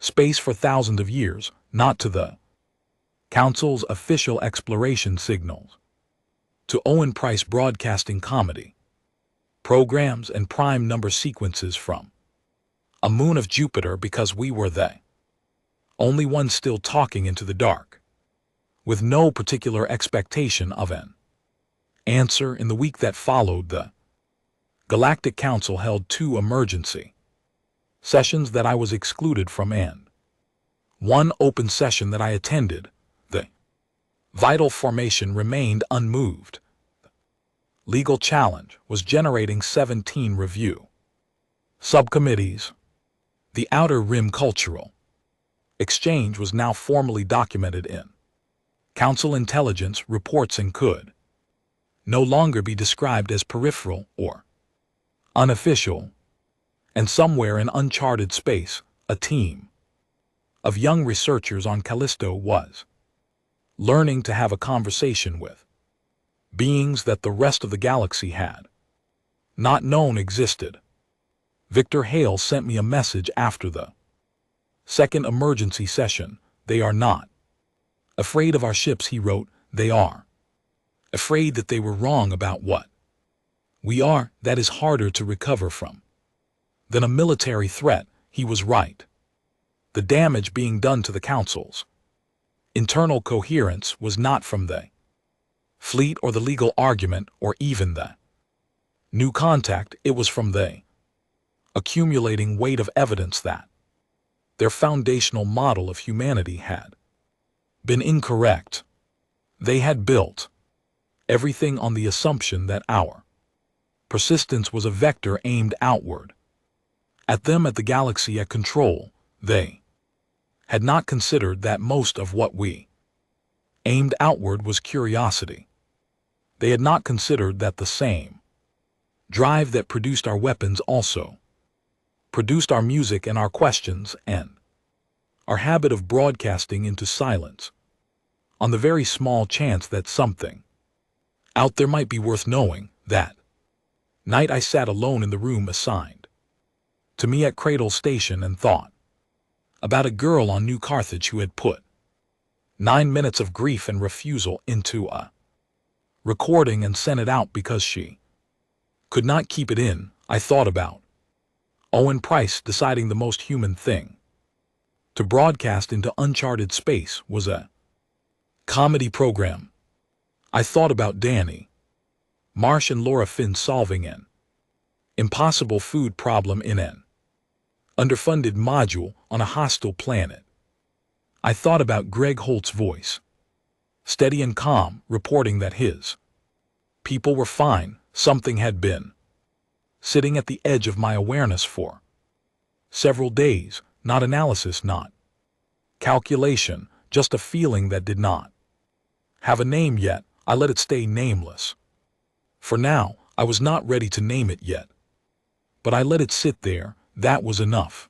space for thousands of years, not to the Council's official exploration signals. To Owen Price, broadcasting comedy programs and prime number sequences from a moon of Jupiter, because we were the only ones still talking into the dark, with no particular expectation of an answer. In the week that followed, the Galactic Council held 2 emergency sessions that I was excluded from, and one open session that I attended. The vital formation remained unmoved. The legal challenge was generating 17 review subcommittees. The Outer Rim cultural exchange was now formally documented in Council intelligence reports and could no longer be described as peripheral or unofficial. And somewhere in uncharted space, a team of young researchers on Callisto was learning to have a conversation with beings that the rest of the galaxy had not known existed. Victor Hale sent me a message after the second emergency session. They are not afraid of our ships, he wrote. They are afraid that they were wrong about what we are. That is harder to recover from than a military threat. He was right. The damage being done to the Council's internal coherence was not from the fleet or the legal argument or even the new contact. It was from the accumulating weight of evidence that their foundational model of humanity had been incorrect. They had built everything on the assumption that our persistence was a vector aimed outward at them, at the galaxy, at control. They had not considered that most of what we aimed outward was curiosity. They had not considered that the same drive that produced our weapons also produced our music and our questions and our habit of broadcasting into silence, on the very small chance that something out there might be worth knowing. That night I sat alone in the room assigned to me at Cradle Station and thought about a girl on New Carthage who had put 9 minutes of grief and refusal into a recording and sent it out because she could not keep it in. I thought about Owen Price deciding the most human thing to broadcast into uncharted space was a comedy program. I thought about Danny Marsh and Laura Finn solving an impossible food problem in an underfunded module on a hostile planet. I thought about Greg Holt's voice, steady and calm, reporting that his people were fine. Something had been sitting at the edge of my awareness for several days, not analysis, not calculation, just a feeling that did not have a name yet. I let it stay nameless. For now, I was not ready to name it yet. But I let it sit there. That was enough.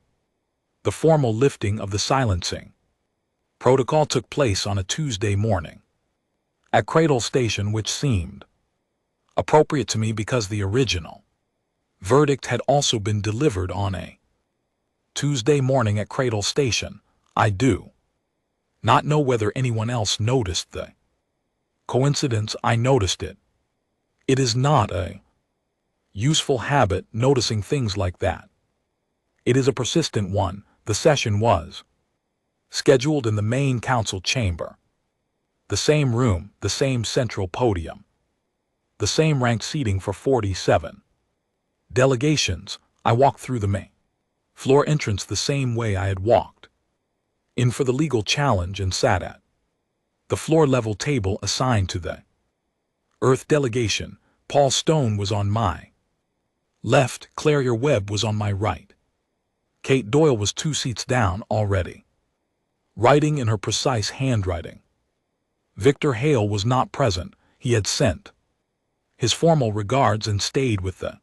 The formal lifting of the silencing protocol took place on a Tuesday morning at Cradle Station, which seemed appropriate to me because the original verdict had also been delivered on a Tuesday morning at Cradle Station. I do not know whether anyone else noticed the coincidence. I noticed it. It is not a useful habit noticing things like that. It is a persistent one. The session was scheduled in the main council chamber. The same room, the same central podium, the same ranked seating for 47 delegations. I walked through the main floor entrance the same way I had walked in for the legal challenge and sat at the floor-level table assigned to the Earth delegation. Paul Stone was on my left, Clarier Webb was on my right. Kate Doyle was 2 seats down already, writing in her precise handwriting. Victor Hale was not present. He had sent his formal regards and stayed with the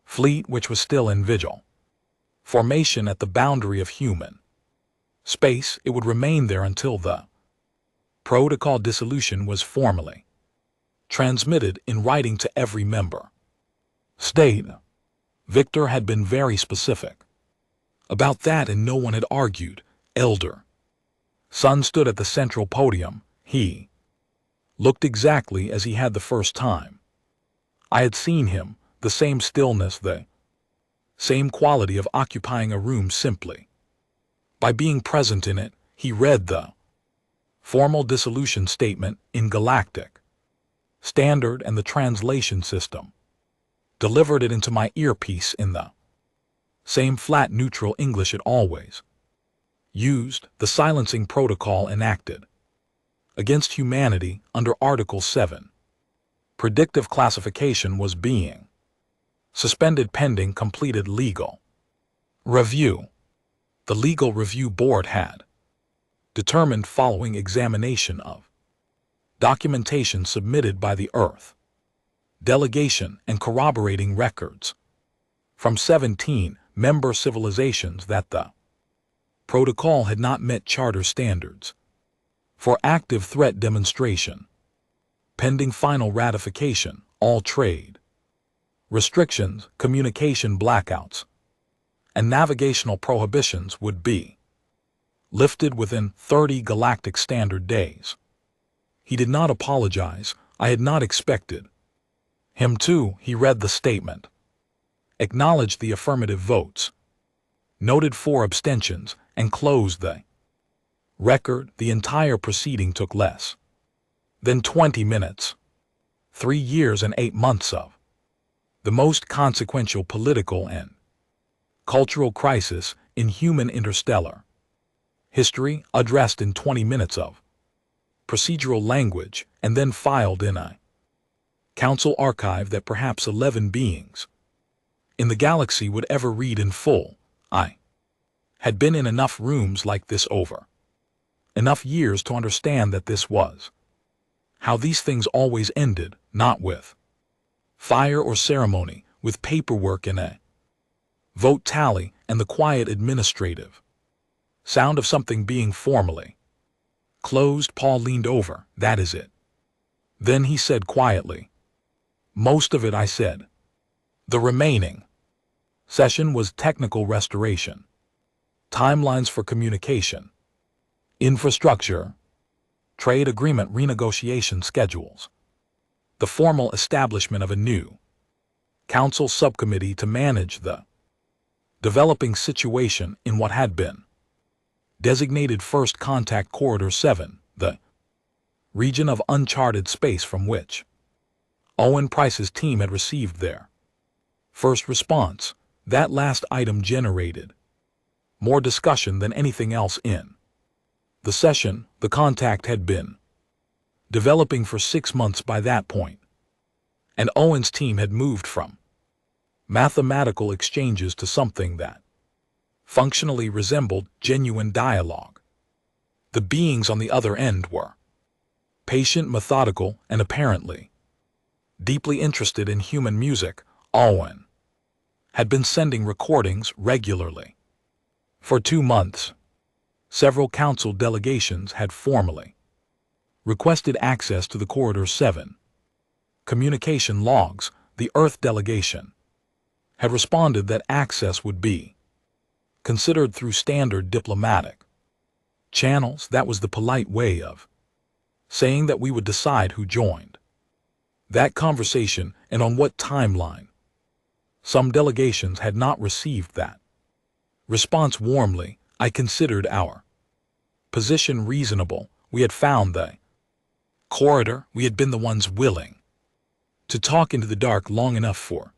fleet, which was still in vigil formation at the boundary of human space. It would remain there until the protocol dissolution was formally transmitted in writing to every member state. Victor had been very specific about that, and no one had argued. Elder Sun stood at the central podium. He looked exactly as he had the first time I had seen him, the same stillness, the same quality of occupying a room simply by being present in it. He read the formal dissolution statement in Galactic Standard and the translation system, delivered it into my earpiece in the same flat neutral English it always used. The silencing protocol enacted against humanity under Article 7. Predictive classification was being suspended pending completed legal review. The Legal Review Board had determined, following examination of documentation submitted by the Earth delegation and corroborating records from 17 member civilizations, that the protocol had not met charter standards for active threat demonstration. Pending final ratification, all trade restrictions, communication blackouts, and navigational prohibitions would be lifted within 30 Galactic Standard days. He did not apologize. I had not expected him to. He read the statement, acknowledged the affirmative votes, noted 4 abstentions, and closed the record. The entire proceeding took less Then 20 minutes. 3 years and 8 months of the most consequential political and cultural crisis in human interstellar history addressed in 20 minutes of procedural language and then filed in a council archive that perhaps 11 beings in the galaxy would ever read in full. I had been in enough rooms like this over enough years to understand that this was how these things always ended, not with fire or ceremony, with paperwork and a vote tally and the quiet administrative sound of something being formally closed. Paul leaned over. That is it. Then he said quietly, most of it, I said. The remaining session was technical restoration, timelines for communication, infrastructure, trade agreement renegotiation schedules, the formal establishment of a new council subcommittee to manage the developing situation in what had been designated First Contact Corridor 7, the region of uncharted space from which Owen Price's team had received their first response. That last item generated more discussion than anything else in the session. The contact had been developing for 6 months by that point, and Owen's team had moved from mathematical exchanges to something that functionally resembled genuine dialogue. The beings on the other end were patient, methodical, and apparently deeply interested in human music. Owen had been sending recordings regularly. For 2 months, several council delegations had formally requested access to the Corridor 7 communication logs. The Earth delegation had responded that access would be considered through standard diplomatic channels. That was the polite way of saying that we would decide who joined that conversation and on what timeline. Some delegations had not received that response warmly. I considered our position reasonable. We had found the corridor. We had been the ones willing to talk into the dark long enough for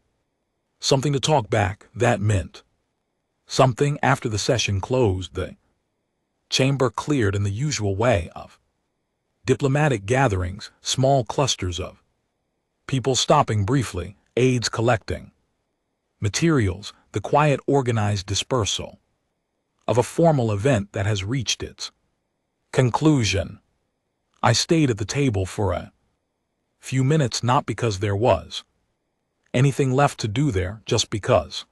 something to talk back. That meant something. After the session closed, the chamber cleared in the usual way of diplomatic gatherings, small clusters of people stopping briefly, aides collecting materials, the quiet organized dispersal of a formal event that has reached its conclusion. I stayed at the table for a few minutes, not because there was anything left to do there, just because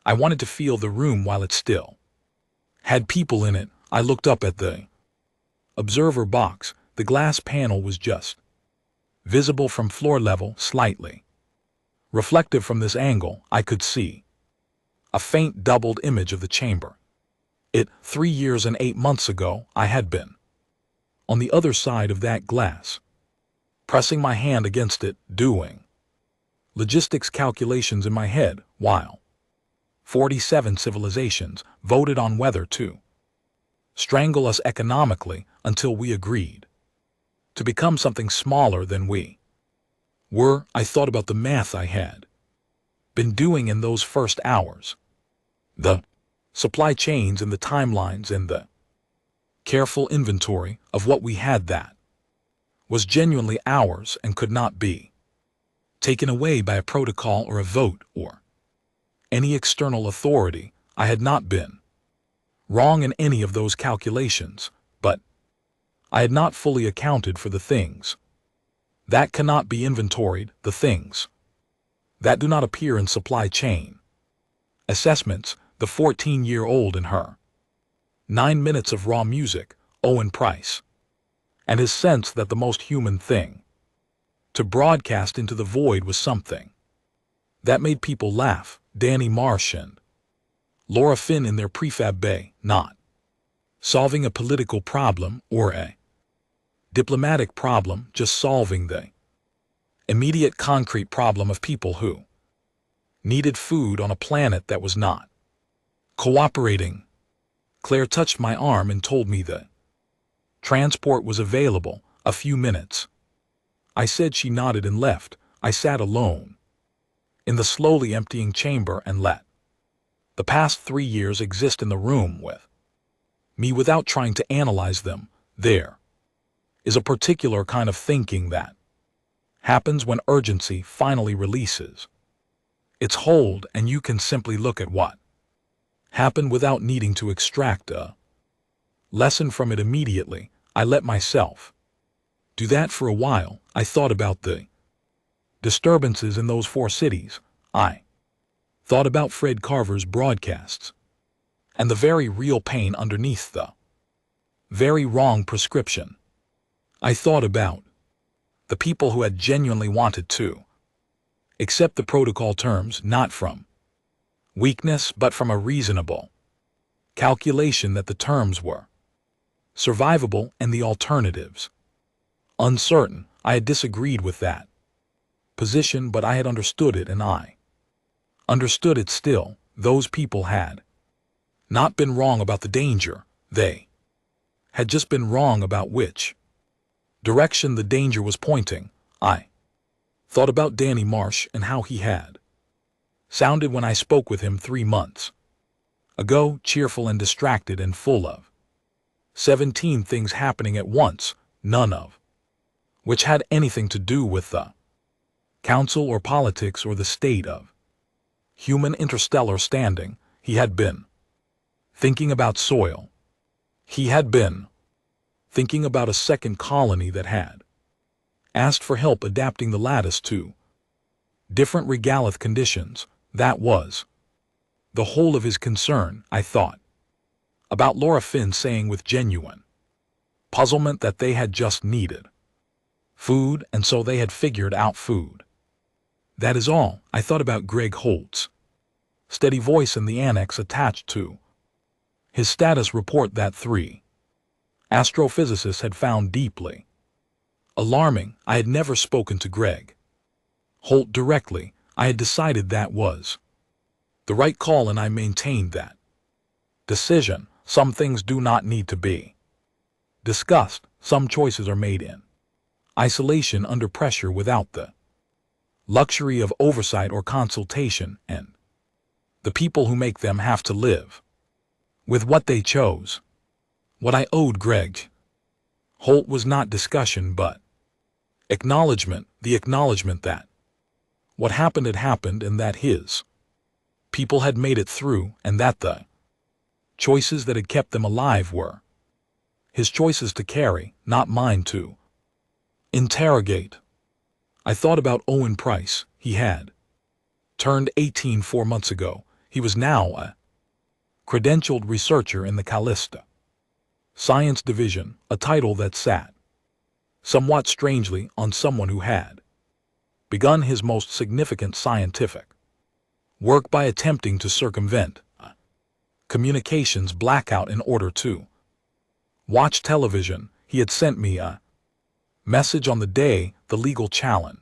I wanted to feel the room while it still had people in it. I looked up at the observer box. The glass panel was just visible from floor level, slightly reflective from this angle. I could see a faint doubled image of the chamber. 3 years and 8 months ago, I had been on the other side of that glass, pressing my hand against it, doing logistics calculations in my head, while 47 civilizations voted on whether to strangle us economically until we agreed to become something smaller than we were. I thought about the math I had been doing in those first hours, the supply chains and the timelines and the careful inventory of what we had that was genuinely ours and could not be taken away by a protocol or a vote or any external authority. I had not been wrong in any of those calculations, but I had not fully accounted for the things that cannot be inventoried, the things that do not appear in supply chain assessments. The 14-year-old in her 9 minutes of raw music, Owen Price, and his sense that the most human thing to broadcast into the void was something that made people laugh. Danny Marsh and Laura Finn in their prefab bay, not solving a political problem or a diplomatic problem, just solving the immediate concrete problem of people who needed food on a planet that was not cooperating. Claire touched my arm and told me that transport was available. A few minutes. I said. She nodded and left. I sat alone in the slowly emptying chamber and let the past 3 years exist in the room with me without trying to analyze them. There is a particular kind of thinking that happens when urgency finally releases its hold and you can simply look at what happened without needing to extract a lesson from it immediately. I let myself do that for a while. I thought about the disturbances in those 4 cities. I thought about Fred Carver's broadcasts and the very real pain underneath the very wrong prescription. I thought about the people who had genuinely wanted to accept the protocol terms, not from weakness but from a reasonable calculation that the terms were survivable and the alternatives uncertain. I had disagreed with that position, but I had understood it, and I understood it still. Those people had not been wrong about the danger. They had just been wrong about which direction the danger was pointing. I thought about Danny Marsh and how he had sounded when I spoke with him 3 months ago, cheerful and distracted and full of 17 things happening at once, none of which had anything to do with the council or politics or the state of human interstellar standing. He had been thinking about soil. He had been thinking about a second colony that had asked for help adapting the lattice to different regolith conditions. That was the whole of his concern. I thought about Laura Finn saying with genuine puzzlement that they had just needed food, and so they had figured out food. That is all. I thought about Greg Holt's steady voice in the annex attached to his status report that 3 astrophysicists had found deeply alarming. I had never spoken to Greg Holt directly. I had decided that was the right call, and I maintained that decision. Some things do not need to be discussed. Some choices are made in isolation under pressure without the luxury of oversight or consultation, and the people who make them have to live with what they chose. What I owed Greg Holt was not discussion but acknowledgement, the acknowledgement that what happened had happened and that his people had made it through, and that the choices that had kept them alive were his choices to carry, not mine to interrogate. I thought about Owen Price. He had turned 18 4 months ago. He was now a credentialed researcher in the Callista Science Division, a title that sat somewhat strangely on someone who had begun his most significant scientific work by attempting to circumvent a communications blackout in order to watch television. He had sent me a message on the day the legal challenge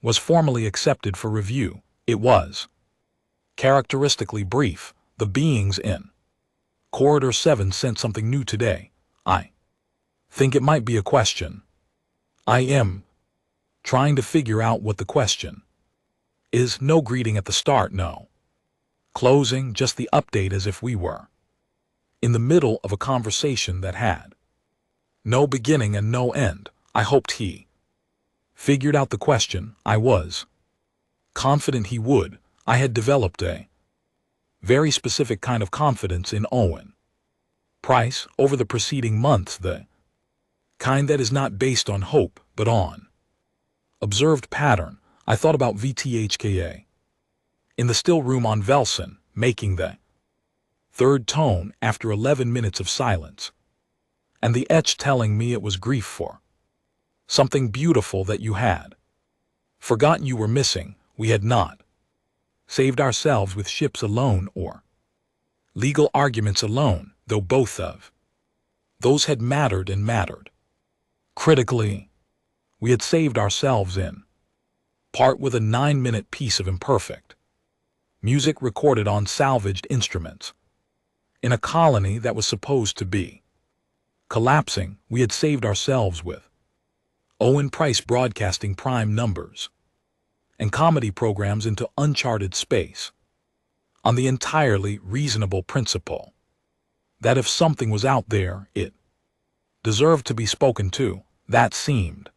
was formally accepted for review. It was characteristically brief. The beings in Corridor 7 sent something new today. I think it might be a question. I am trying to figure out what the question is. No greeting at the start, no closing, just the update as if we were in the middle of a conversation that had no beginning and no end. I hoped he figured out the question. I was confident he would. I had developed a very specific kind of confidence in Owen Price over the preceding months, the kind that is not based on hope but on observed pattern. I thought about VTHKA in the still room on Velson, making the third tone after 11 minutes of silence, and the etch telling me it was grief for something beautiful that you had forgotten you were missing. We had not saved ourselves with ships alone or legal arguments alone, though both of those had mattered and mattered critically. We had saved ourselves in part with a 9-minute piece of imperfect music recorded on salvaged instruments in a colony that was supposed to be collapsing. We had saved ourselves with Owen Price broadcasting prime numbers and comedy programs into uncharted space on the entirely reasonable principle that if something was out there, it deserved to be spoken to. That seemed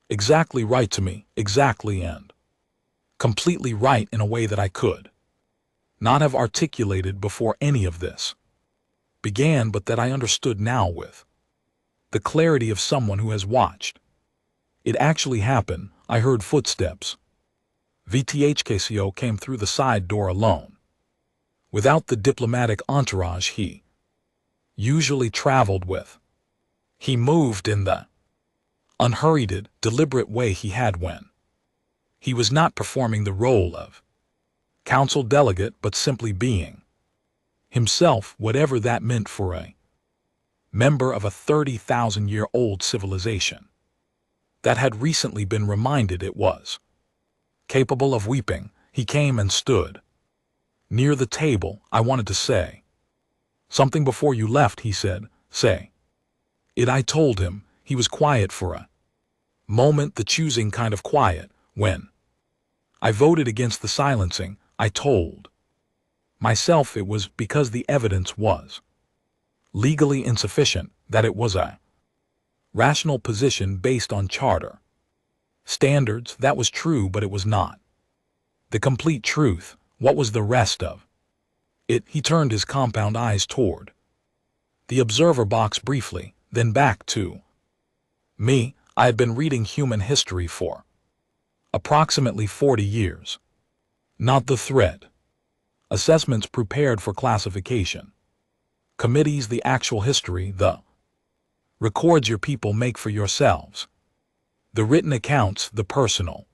exactly right to me, exactly and completely right in a way that I could not have articulated before any of this began, but that I understood now with the clarity of someone who has watched it actually happen. I heard footsteps. VTHKCO came through the side door alone, without the diplomatic entourage he usually traveled with. He moved in the unhurried, deliberate way he had when he was not performing the role of council delegate but simply being himself, whatever that meant for a member of a 30,000-year-old civilization that had recently been reminded it was capable of weeping. He came and stood near the table. I wanted to say something before you left, he said. Say it, I told him. He was quiet for a moment, the choosing kind of quiet. When I voted against the silencing, I told myself it was because the evidence was legally insufficient, that it was a rational position based on charter standards. That was true, but it was not the complete truth. What was the rest of it? He turned his compound eyes toward the observer box briefly, then back to me. I had been reading human history for approximately 40 years. Not the thread assessments prepared for classification committees, the actual history, the records your people make for yourselves, the written accounts, the personal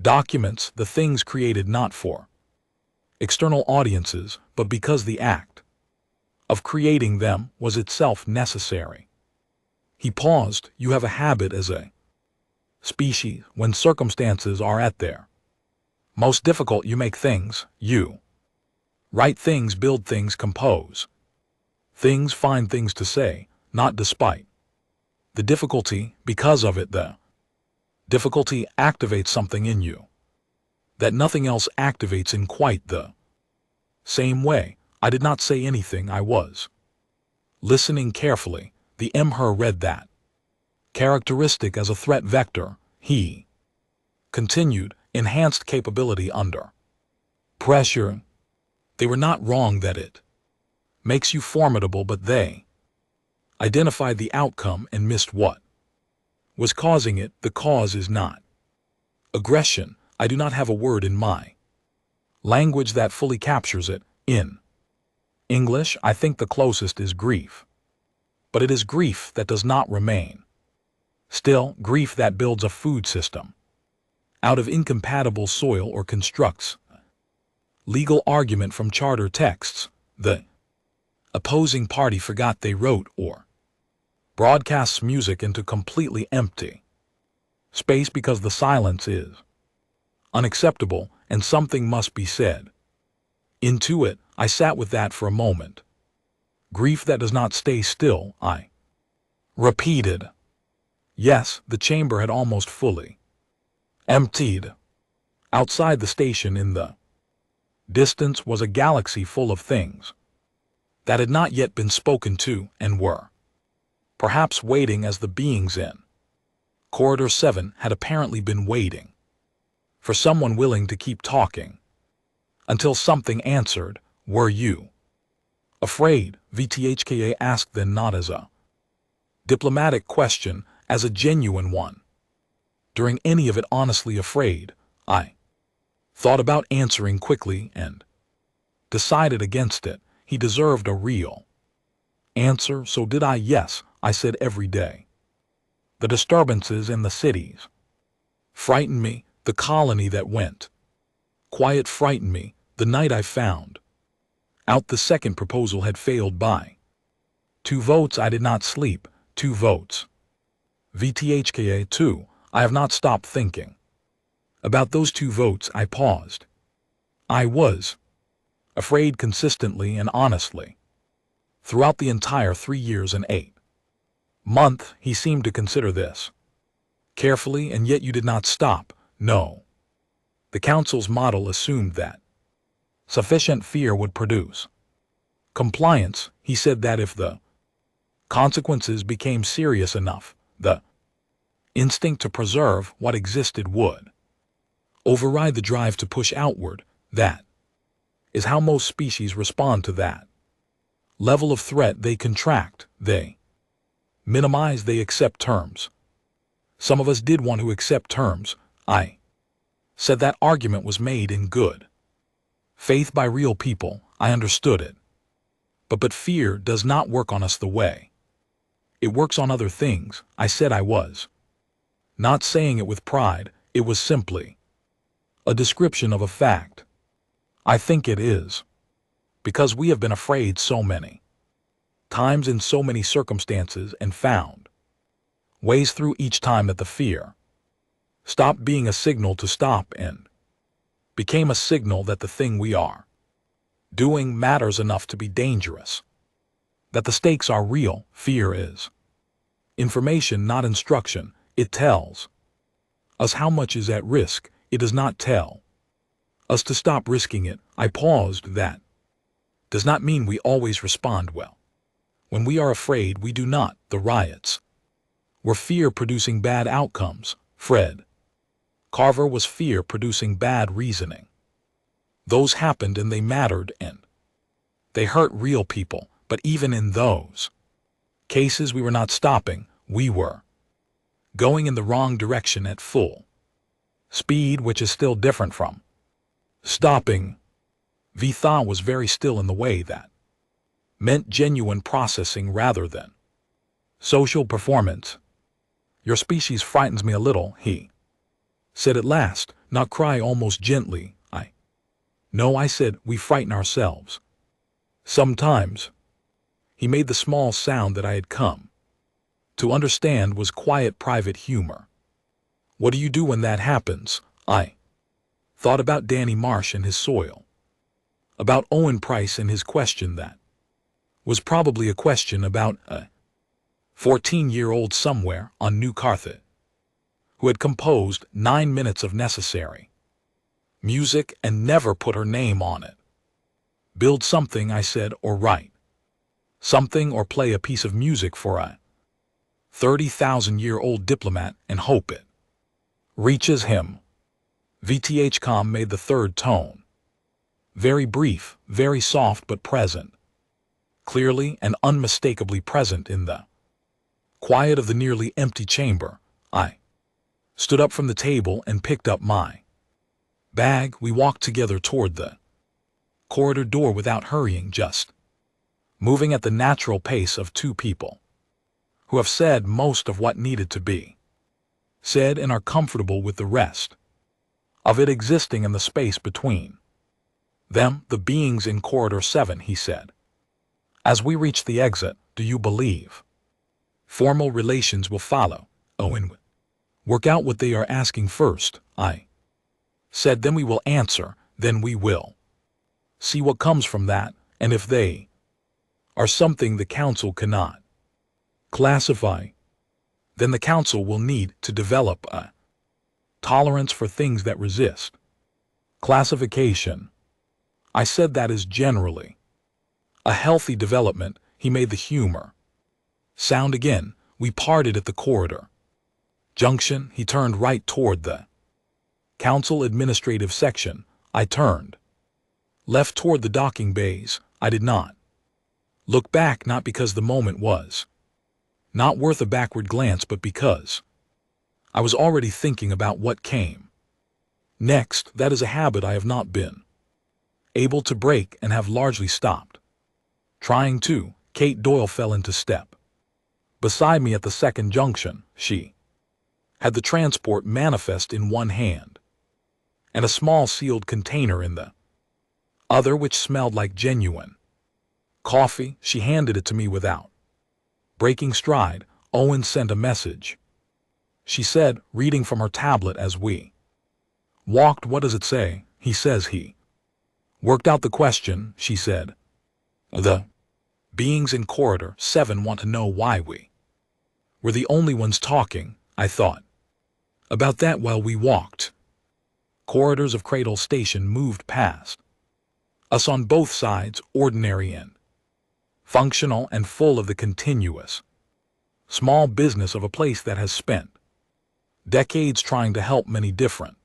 documents, the things created not for external audiences, but because the act of creating them was itself necessary. He paused. You have a habit as a species, when circumstances are at their most difficult, you make things, you write things, build things, compose things, find things to say, not despite the difficulty. Because of it, the difficulty activates something in you that nothing else activates in quite the same way. I did not say anything. I was listening carefully. The Emher read that characteristic as a threat vector. He continued, enhanced capability under pressure. They were not wrong that it makes you formidable, but they identified the outcome and missed what was causing it. The cause is not aggression. I do not have a word in my language that fully captures it. In English, I think the closest is grief. But it is grief that does not remain still, grief that builds a food system out of incompatible soil or constructs legal argument from charter texts the opposing party forgot they wrote, or broadcasts music into completely empty space because the silence is unacceptable and something must be said into it. I sat with that for a moment. Grief that does not stay still, I repeated. Yes, the chamber had almost fully emptied. Outside the station in the distance was a galaxy full of things that had not yet been spoken to and were perhaps waiting, as the beings in Corridor 7 had apparently been waiting for someone willing to keep talking until something answered. Were you afraid? VTHKA asked, then not as a diplomatic question, as a genuine one. During any of it, honestly afraid. I thought about answering quickly and decided against it. He deserved a real answer, so did I. Yes, I said, every day. The disturbances in the cities frightened me. The colony that went quiet frightened me. The night I found out the second proposal had failed by 2 votes, I did not sleep. 2 votes. VTHKA 2. I have not stopped thinking about those 2 votes. I paused. I was afraid consistently and honestly throughout the entire 3 years and 8 months. He seemed to consider this carefully, and yet you did not stop. No. The council's model assumed that sufficient fear would produce compliance. He said that if the consequences became serious enough, the instinct to preserve what existed would override the drive to push outward. That is how most species respond to that level of threat. They contract, they minimize, they accept terms. Some of us did want to accept terms. I said that argument was made in good faith by real people. I understood it. But fear does not work on us the way it works on other things. I said I was not saying it with pride. It was simply a description of a fact. I think it is because we have been afraid so many times in so many circumstances and found ways through each time that the fear stopped being a signal to stop and became a signal that the thing we are doing matters enough to be dangerous, that the stakes are real. Fear is information, not instruction. It tells us how much is at risk. It does not tell us to stop risking it. I paused. That does not mean we always respond well. When we are afraid, we do not. The riots were fear producing bad outcomes. Fred Carver was fear producing bad reasoning. Those happened and they mattered and they hurt real people. But even in those cases, we were not stopping. We were going in the wrong direction at full speed, which is still different from stopping. Vitha was very still in the way that meant genuine processing rather than social performance. Your species frightens me a little, he said at last. Not cry, almost gently. No, I said, we frighten ourselves sometimes. He made the small sound that I had come to understand was quiet, private humor. What do you do when that happens? I thought about Danny Marsh and his soil, about Owen Price and his question that was probably a question about a 14-year-old somewhere on New Carthage who had composed 9 minutes of necessary music and never put her name on it. Build something, I said, or write something, or play a piece of music for a 30,000-year-old diplomat and hope it reaches him. VTHcom made the third tone. Very brief, very soft, but present. Clearly and unmistakably present in the quiet of the nearly empty chamber. I stood up from the table and picked up my bag. We walked together toward the corridor door without hurrying, just moving at the natural pace of two people who have said most of what needed to be said and are comfortable with the rest of it existing in the space between them. The beings in corridor 7, he said. As we reach the exit, do you believe formal relations will follow? Owen, work out what they are asking first, I said. Then we will answer. Then we will see what comes from that, and if they are something the council cannot classify, then the council will need to develop a tolerance for things that resist classification. I said that is generally a healthy development. He made the humor sound again. We parted at the corridor junction. He turned right toward the council administrative section. I turned left toward the docking bays. I did not look back, not because the moment was not worth a backward glance, but because I was already thinking about what came next. That is a habit I have not been able to break and have largely stopped trying to. Kate Doyle fell into step beside me at the second junction. She had the transport manifest in one hand and a small sealed container in the other, which smelled like genuine coffee. She handed it to me without breaking stride. Owen sent a message, she said, reading from her tablet as we walked. What does it say? He says he worked out the question, she said. The beings in corridor 7 want to know why we were the only ones talking. I thought About that while we walked. Corridors of Cradle Station moved past. Us on both sides, ordinary and functional and full of the continuous small business of a place that has spent decades trying to help many different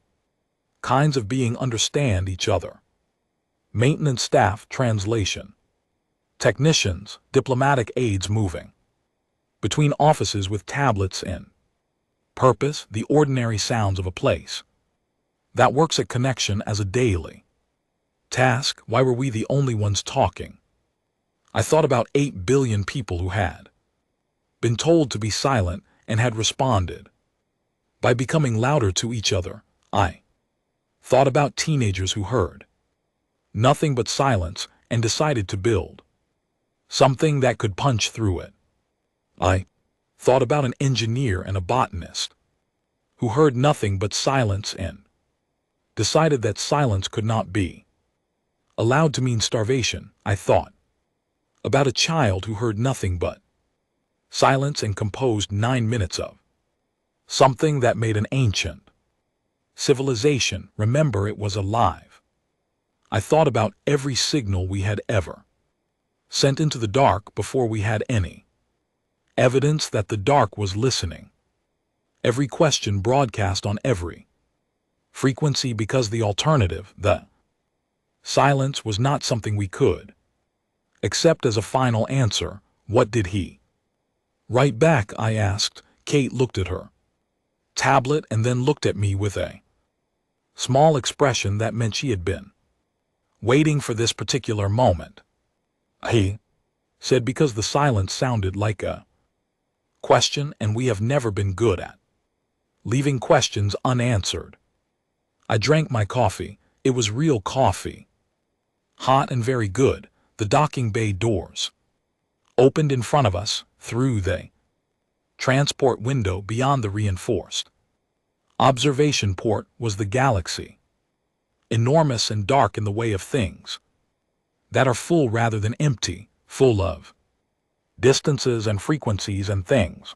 kinds of being understand each other. Maintenance staff, translation, technicians, diplomatic aides moving between offices with tablets in purpose, the ordinary sounds of a place that works at connection as a daily task. Why were we the only ones talking? I thought about 8 billion people who had been told to be silent and had responded by becoming louder to each other. I thought about teenagers who heard nothing but silence and decided to build something that could punch through it. I thought about an engineer and a botanist who heard nothing but silence and decided that silence could not be allowed to mean starvation. I thought about a child who heard nothing but silence and composed 9 minutes of something that made an ancient civilization remember it was alive. I thought about every signal we had ever sent into the dark before we had any evidence that the dark was listening. Every question broadcast on every frequency because the alternative, the silence, was not something we could accept as a final answer. What did he write back? I asked. Kate looked at her tablet and then looked at me with a small expression that meant she had been waiting for this particular moment. He said, because the silence sounded like a question, and we have never been good at leaving questions unanswered. I drank my coffee. It was real coffee, hot and very good. The docking bay doors opened in front of us. Through the transport window beyond the reinforced observation port was the galaxy, enormous and dark in the way of things that are full rather than empty, full of distances and frequencies and things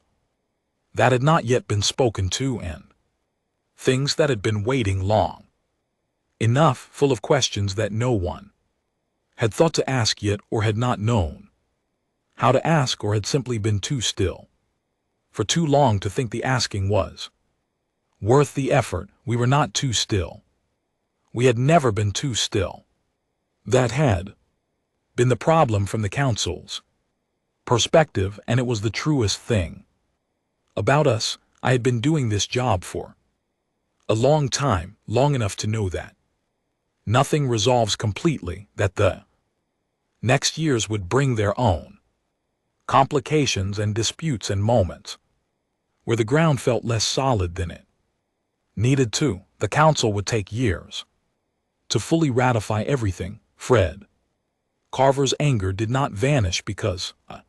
that had not yet been spoken to and things that had been waiting long enough, full of questions that no one had thought to ask yet, or had not known how to ask, or had simply been too still for too long to think the asking was worth the effort. We were not too still. We had never been too still. That had been the problem from the council's perspective, and it was the truest thing about us. I had been doing this job for a long time, long enough to know that nothing resolves completely, that the next years would bring their own complications and disputes and moments where the ground felt less solid than it needed to. The council would take years to fully ratify everything. Fred Carver's anger did not vanish because a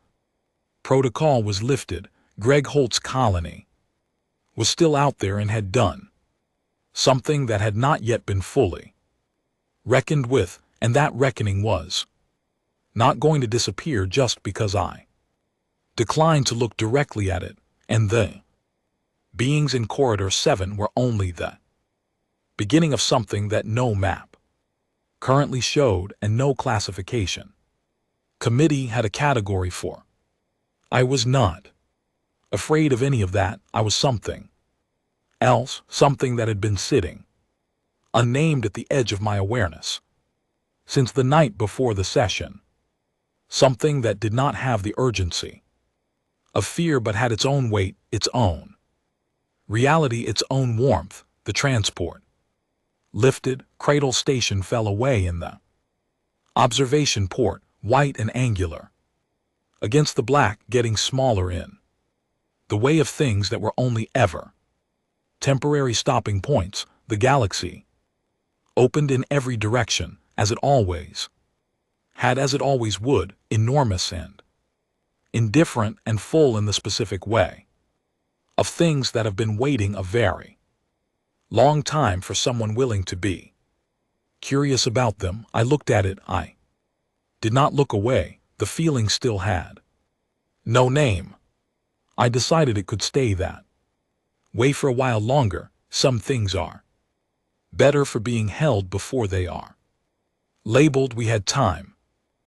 protocol was lifted. Greg Holt's colony was still out there and had done something that had not yet been fully reckoned with, and that reckoning was not going to disappear just because I declined to look directly at it, and the beings in Corridor 7 were only the beginning of something that no map currently showed and no classification committee had a category for. I was not afraid of any of that. I was something else, something that had been sitting unnamed at the edge of my awareness since the night before the session, something that did not have the urgency of fear but had its own weight, its own reality, its own warmth. The transport lifted. Cradle Station fell away in the observation port, white and angular against the black, getting smaller in the way of things that were only ever temporary stopping points. The galaxy opened in every direction, as it always had, as it always would, enormous and indifferent and full in the specific way of things that have been waiting a very long time for someone willing to be curious about them. I looked at it. I did not look away. The feeling still had no name. I decided it could stay that way for a while longer, Some things are better for being held before they are. Labeled, we had time.